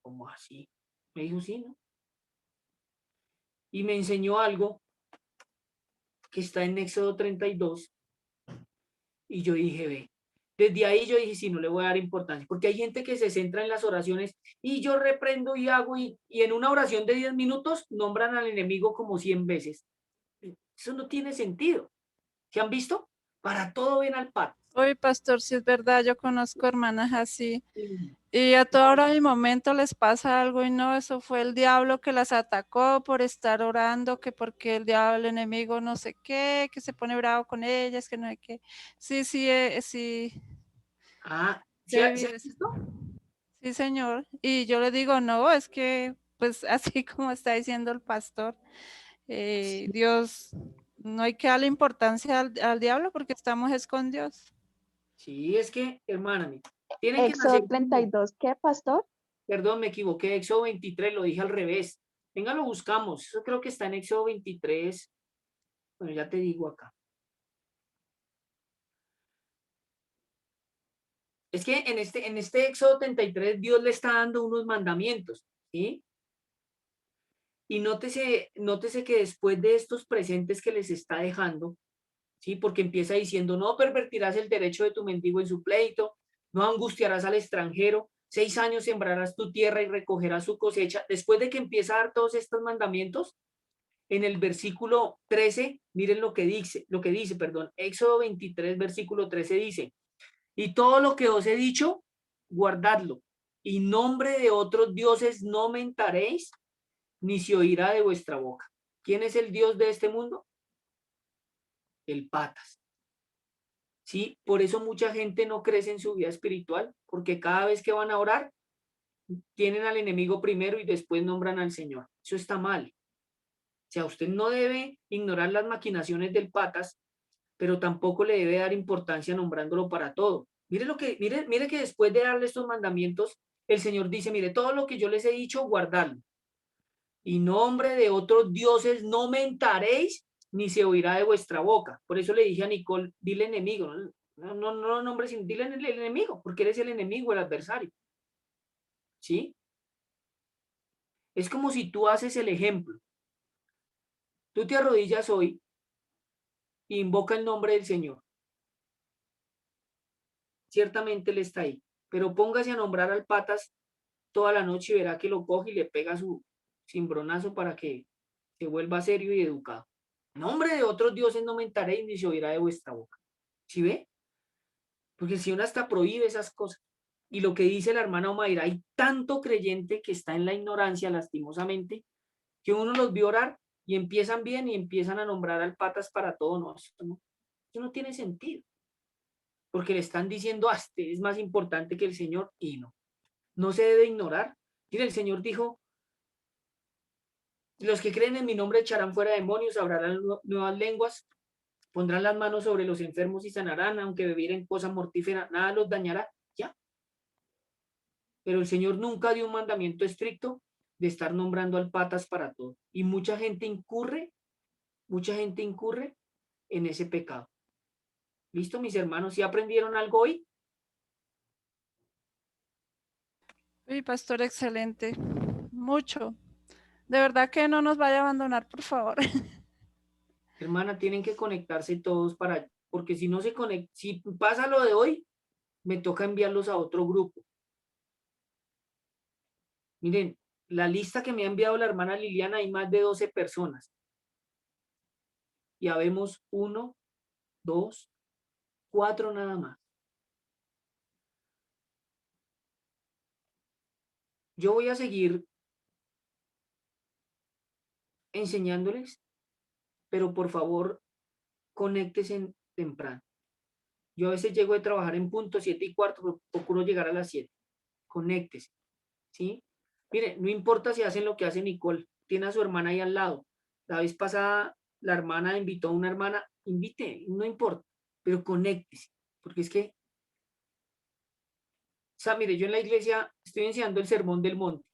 ¿Cómo así? Me dijo, sí, ¿no? Y me enseñó algo que está en Éxodo 32 y yo dije, ve, desde ahí yo dije, sí, no le voy a dar importancia, porque hay gente que se centra en las oraciones y yo reprendo y hago y en una oración de 10 minutos nombran al enemigo como 100 veces. Eso no tiene sentido. ¿Qué han visto? Para todo ven al pato. Uy, pastor, si es verdad, yo conozco hermanas así. Y a toda hora del momento les pasa algo y no, eso fue el diablo que las atacó por estar orando, que porque el diablo, el enemigo, no sé qué, que se pone bravo con ellas, que no sé qué. Sí, sí, sí, Ah, sí, he ¿sí vivido has eso. visto? Sí, señor. Y yo le digo, no, es que, pues así como está diciendo el pastor, Dios, no hay que darle importancia al diablo porque estamos es con Dios. Sí, es que, hermana, tienen que nacer Éxodo como, 32, ¿qué, pastor? perdón, me equivoqué, Éxodo 23, lo dije al revés. Venga, lo buscamos. Eso creo que está en Éxodo 23. Bueno, ya te digo acá. Es que en este Éxodo 33 Dios le está dando unos mandamientos, ¿sí? Y nótese que después de estos presentes que les está dejando, ¿sí? Porque empieza diciendo, no pervertirás el derecho de tu mendigo en su pleito, no angustiarás al extranjero, 6 años sembrarás tu tierra y recogerás su cosecha. Después de que empieza a dar todos estos mandamientos, en el versículo 13, miren lo que dice, perdón, Éxodo 23, versículo 13 dice, y todo lo que os he dicho, guardadlo, y nombre de otros dioses no mentaréis, ni se oirá de vuestra boca. ¿Quién es el Dios de este mundo? El patas. Sí, por eso mucha gente no crece en su vida espiritual, porque cada vez que van a orar, tienen al enemigo primero y después nombran al Señor. Eso está mal. O sea, usted no debe ignorar las maquinaciones del patas, pero tampoco le debe dar importancia nombrándolo para todo. Mire que después de darle estos mandamientos, el Señor dice, mire, todo lo que yo les he dicho, guardadlo. Y nombre de otros dioses no mentaréis, ni se oirá de vuestra boca. Por eso le dije a Nicole, dile enemigo, no nombres, dile el enemigo, porque eres el enemigo, el adversario. ¿Sí? Es como si tú haces el ejemplo. Tú te arrodillas hoy e invoca el nombre del Señor. Ciertamente Él está ahí, pero póngase a nombrar al patas toda la noche y verá que lo coge y le pega su cimbronazo para que se vuelva serio y educado. Nombre de otros dioses no mentaréis ni se oirá de vuestra boca. ¿Sí ve? Porque si uno hasta prohíbe esas cosas. Y lo que dice la hermana Omaira, hay tanto creyente que está en la ignorancia, lastimosamente, que uno los vio orar y empiezan bien y empiezan a nombrar al patas para todo. No, eso no tiene sentido. Porque le están diciendo, ah, este es más importante que el Señor y no. No se debe ignorar. Mire, el Señor dijo, los que creen en mi nombre echarán fuera demonios, hablarán nuevas lenguas, pondrán las manos sobre los enfermos y sanarán, aunque bebieren cosa mortífera, nada los dañará. Ya. Pero el Señor nunca dio un mandamiento estricto de estar nombrando al patas para todo. Y mucha gente incurre en ese pecado. ¿Listo, mis hermanos? ¿Sí aprendieron algo hoy? Uy, pastor, excelente. Mucho. De verdad que no nos vaya a abandonar, por favor. Hermana, tienen que conectarse todos porque si no se conecta, si pasa lo de hoy, me toca enviarlos a otro grupo. Miren, la lista que me ha enviado la hermana Liliana, hay más de 12 personas. Y habemos 1, 2, 4 nada más. Yo voy a seguir enseñándoles, pero por favor, conéctense temprano. Yo a veces llego de trabajar en punto 7:15, pero procuro llegar a las 7. Conéctese, ¿sí? Mire, no importa si hacen lo que hace Nicole, tiene a su hermana ahí al lado. La vez pasada, la hermana invitó a una hermana, invite, no importa, pero conéctese, porque es que, o sea, mire, yo en la iglesia estoy enseñando el sermón del monte.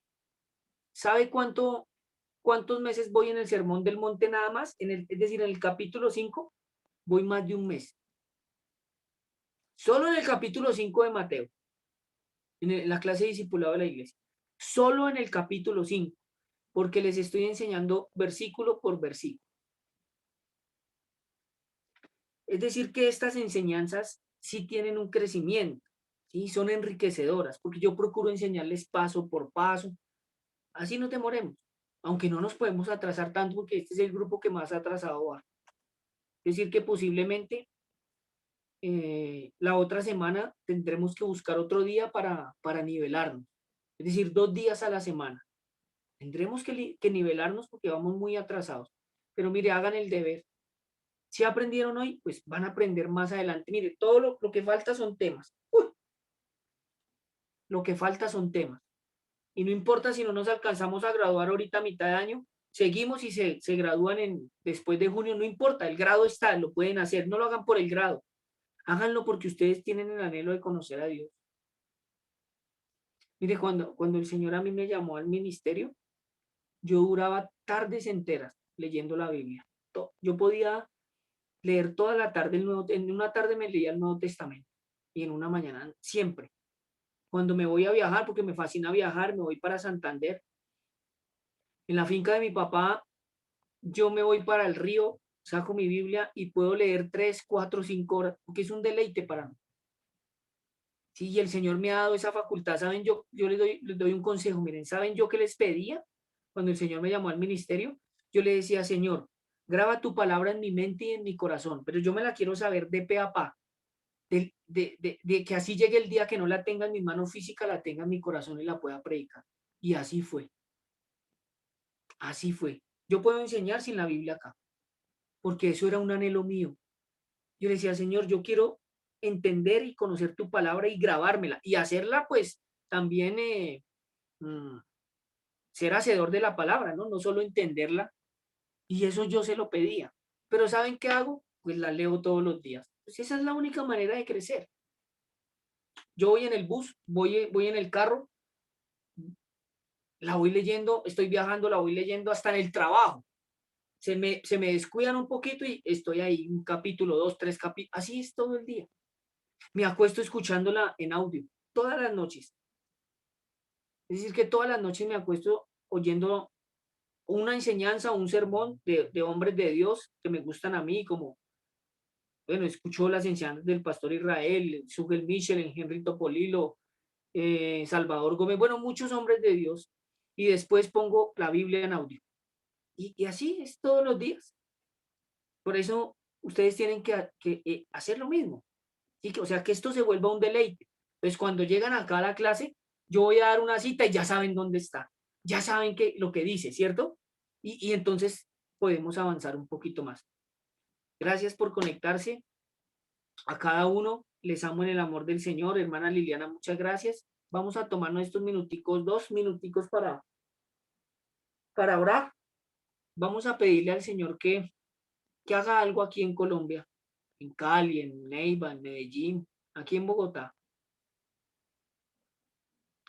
¿Sabe cuánto cuántos meses voy en el Sermón del Monte nada más, es decir, en el capítulo 5, voy más de un mes. Solo en el capítulo 5 de Mateo, en la clase de discipulado de la iglesia. Solo en el capítulo 5, porque les estoy enseñando versículo por versículo. Es decir, que estas enseñanzas sí tienen un crecimiento, ¿sí? Son enriquecedoras, porque yo procuro enseñarles paso por paso. Así no demoremos, aunque no nos podemos atrasar tanto, porque este es el grupo que más atrasado va. Es decir, que posiblemente la otra semana tendremos que buscar otro día para nivelarnos. Es decir, 2 días a la semana. Tendremos que nivelarnos porque vamos muy atrasados. Pero mire, hagan el deber. Si aprendieron hoy, pues van a aprender más adelante. Mire, todo lo que falta son temas. Lo que falta son temas. Y no importa si no nos alcanzamos a graduar ahorita a mitad de año, seguimos y se gradúan después de junio, no importa, el grado está, lo pueden hacer, no lo hagan por el grado, háganlo porque ustedes tienen el anhelo de conocer a Dios. Mire, cuando el Señor a mí me llamó al ministerio, yo duraba tardes enteras leyendo la Biblia. Yo podía leer toda la tarde en una tarde me leía el Nuevo Testamento y en una mañana siempre. Cuando me voy a viajar, porque me fascina viajar, me voy para Santander. En la finca de mi papá, yo me voy para el río, saco mi Biblia y puedo leer 3, 4, 5 horas, porque es un deleite para mí. Sí, y el Señor me ha dado esa facultad. ¿Saben? Yo les doy un consejo. Miren, ¿saben yo qué les pedía? Cuando el Señor me llamó al ministerio, yo le decía, Señor, graba tu palabra en mi mente y en mi corazón, pero yo me la quiero saber de pe a pa. De que así llegue el día que no la tenga en mi mano física, la tenga en mi corazón y la pueda predicar. Y así fue. Así fue. Yo puedo enseñar sin la Biblia acá, porque eso era un anhelo mío. Yo le decía, Señor, yo quiero entender y conocer tu palabra y grabármela y hacerla, pues, también ser hacedor de la palabra, ¿no? No solo entenderla. Y eso yo se lo pedía. Pero ¿saben qué hago? Pues la leo todos los días. Pues esa es la única manera de crecer. Yo voy en el bus, voy en el carro, la voy leyendo, estoy viajando, la voy leyendo hasta en el trabajo. Se me descuidan un poquito y estoy ahí, un capítulo, 2, 3 capítulos, así es todo el día. Me acuesto escuchándola en audio, todas las noches. Es decir, que todas las noches me acuesto oyendo una enseñanza, un sermón de hombres de Dios que me gustan a mí, como, bueno, escucho las enseñanzas del pastor Israel, Sugel Michel, Henry Topolilo, Salvador Gómez, bueno, muchos hombres de Dios, y después pongo la Biblia en audio. Y así es todos los días. Por eso ustedes tienen que hacer lo mismo. ¿Sí? O sea, que esto se vuelva un deleite. Pues cuando llegan acá a la clase, yo voy a dar una cita y ya saben dónde está. Ya saben lo que dice, ¿cierto? Y entonces podemos avanzar un poquito más. Gracias por conectarse. A cada uno les amo en el amor del Señor. Hermana Liliana, muchas gracias. Vamos a tomarnos estos minuticos, 2 minuticos para orar. Vamos a pedirle al Señor que haga algo aquí en Colombia, en Cali, en Neiva, en Medellín, aquí en Bogotá.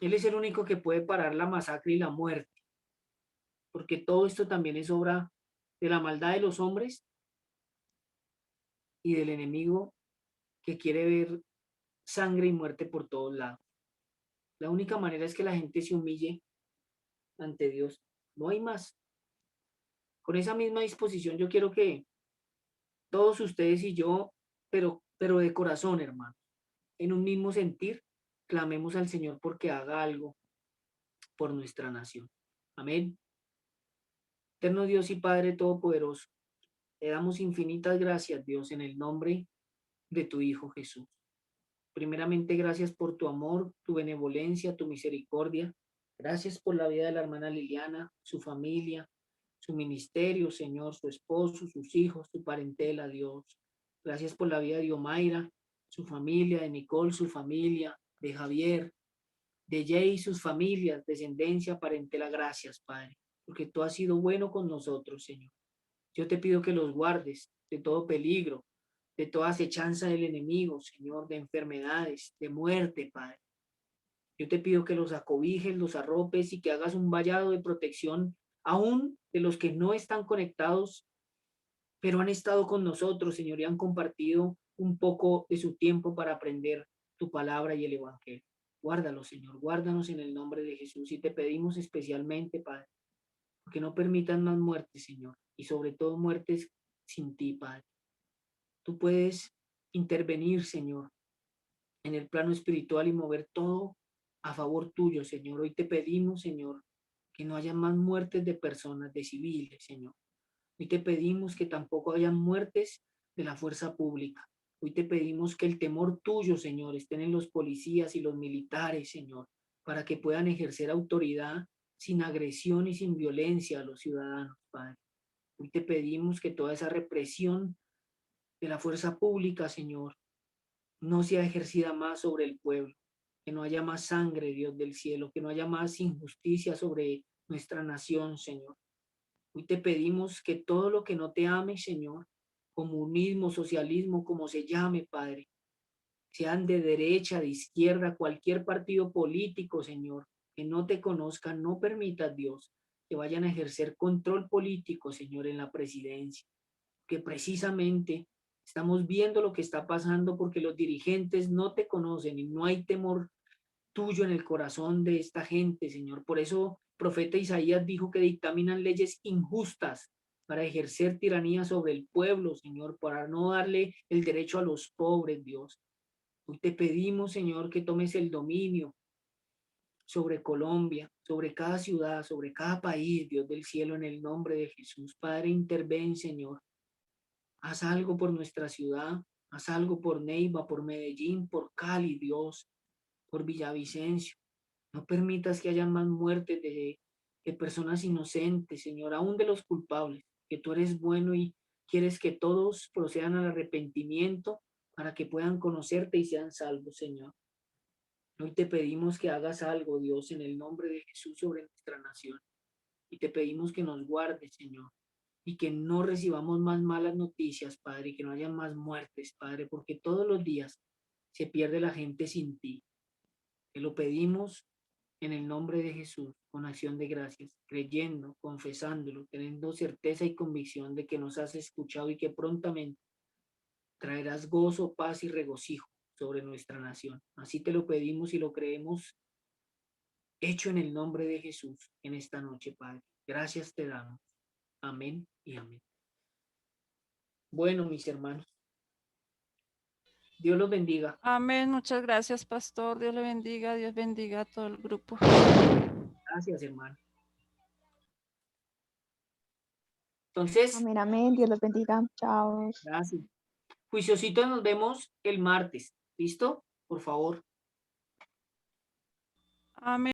Él es el único que puede parar la masacre y la muerte, porque todo esto también es obra de la maldad de los hombres y del enemigo que quiere ver sangre y muerte por todos lados. La única manera es que la gente se humille ante Dios. No hay más. Con esa misma disposición yo quiero que todos ustedes y yo, pero de corazón, hermano, en un mismo sentir, clamemos al Señor porque haga algo por nuestra nación. Amén. Eterno Dios y Padre Todopoderoso, te damos infinitas gracias, Dios, en el nombre de tu Hijo Jesús. Primeramente, gracias por tu amor, tu benevolencia, tu misericordia. Gracias por la vida de la hermana Liliana, su familia, su ministerio, Señor, su esposo, sus hijos, su parentela, Dios. Gracias por la vida de Omaira, su familia, de Nicole, su familia, de Javier, de Jay, sus familias, descendencia, parentela. Gracias, Padre, porque tú has sido bueno con nosotros, Señor. Yo te pido que los guardes de todo peligro, de toda acechanza del enemigo, Señor, de enfermedades, de muerte, Padre. Yo te pido que los acobijes, los arropes y que hagas un vallado de protección aún de los que no están conectados, pero han estado con nosotros, Señor, y han compartido un poco de su tiempo para aprender tu palabra y el evangelio. Guárdalos, Señor, guárdanos en el nombre de Jesús, y te pedimos especialmente, Padre, que no permitan más muertes, Señor, y sobre todo muertes sin ti, Padre. Tú puedes intervenir, Señor, en el plano espiritual y mover todo a favor tuyo, Señor. Hoy te pedimos, Señor, que no haya más muertes de personas, de civiles, Señor. Hoy te pedimos que tampoco haya muertes de la fuerza pública. Hoy te pedimos que el temor tuyo, Señor, estén en los policías y los militares, Señor, para que puedan ejercer autoridad sin agresión y sin violencia a los ciudadanos, Padre. Hoy te pedimos que toda esa represión de la fuerza pública, Señor, no sea ejercida más sobre el pueblo, que no haya más sangre, Dios del cielo, que no haya más injusticia sobre nuestra nación, Señor. Hoy te pedimos que todo lo que no te ame, Señor, comunismo, socialismo, como se llame, Padre, sean de derecha, de izquierda, cualquier partido político, Señor, que no te conozcan, no permitas, Dios, que vayan a ejercer control político, Señor, en la presidencia, que precisamente estamos viendo lo que está pasando porque los dirigentes no te conocen y no hay temor tuyo en el corazón de esta gente, Señor. Por eso, profeta Isaías dijo que dictaminan leyes injustas para ejercer tiranía sobre el pueblo, Señor, para no darle el derecho a los pobres, Dios. Hoy te pedimos, Señor, que tomes el dominio sobre Colombia, sobre cada ciudad, sobre cada país, Dios del cielo, en el nombre de Jesús. Padre, interven, Señor. Haz algo por nuestra ciudad, haz algo por Neiva, por Medellín, por Cali, Dios, por Villavicencio. No permitas que haya más muertes de personas inocentes, Señor, aún de los culpables, que tú eres bueno y quieres que todos procedan al arrepentimiento para que puedan conocerte y sean salvos, Señor. Hoy te pedimos que hagas algo, Dios, en el nombre de Jesús sobre nuestra nación. Y te pedimos que nos guardes, Señor, y que no recibamos más malas noticias, Padre, y que no haya más muertes, Padre, porque todos los días se pierde la gente sin ti. Te lo pedimos en el nombre de Jesús, con acción de gracias, creyendo, confesándolo, teniendo certeza y convicción de que nos has escuchado y que prontamente traerás gozo, paz y regocijo sobre nuestra nación. Así te lo pedimos y lo creemos hecho en el nombre de Jesús en esta noche, Padre. Gracias te damos. Amén y amén. Bueno, mis hermanos, Dios los bendiga. Amén. Muchas gracias, pastor. Dios le bendiga. Dios bendiga a todo el grupo. Gracias, hermano. Entonces, Amén, amén. Dios los bendiga. Chao. gracias. Juiciositos, nos vemos el martes. ¿Listo? Por favor. Amén.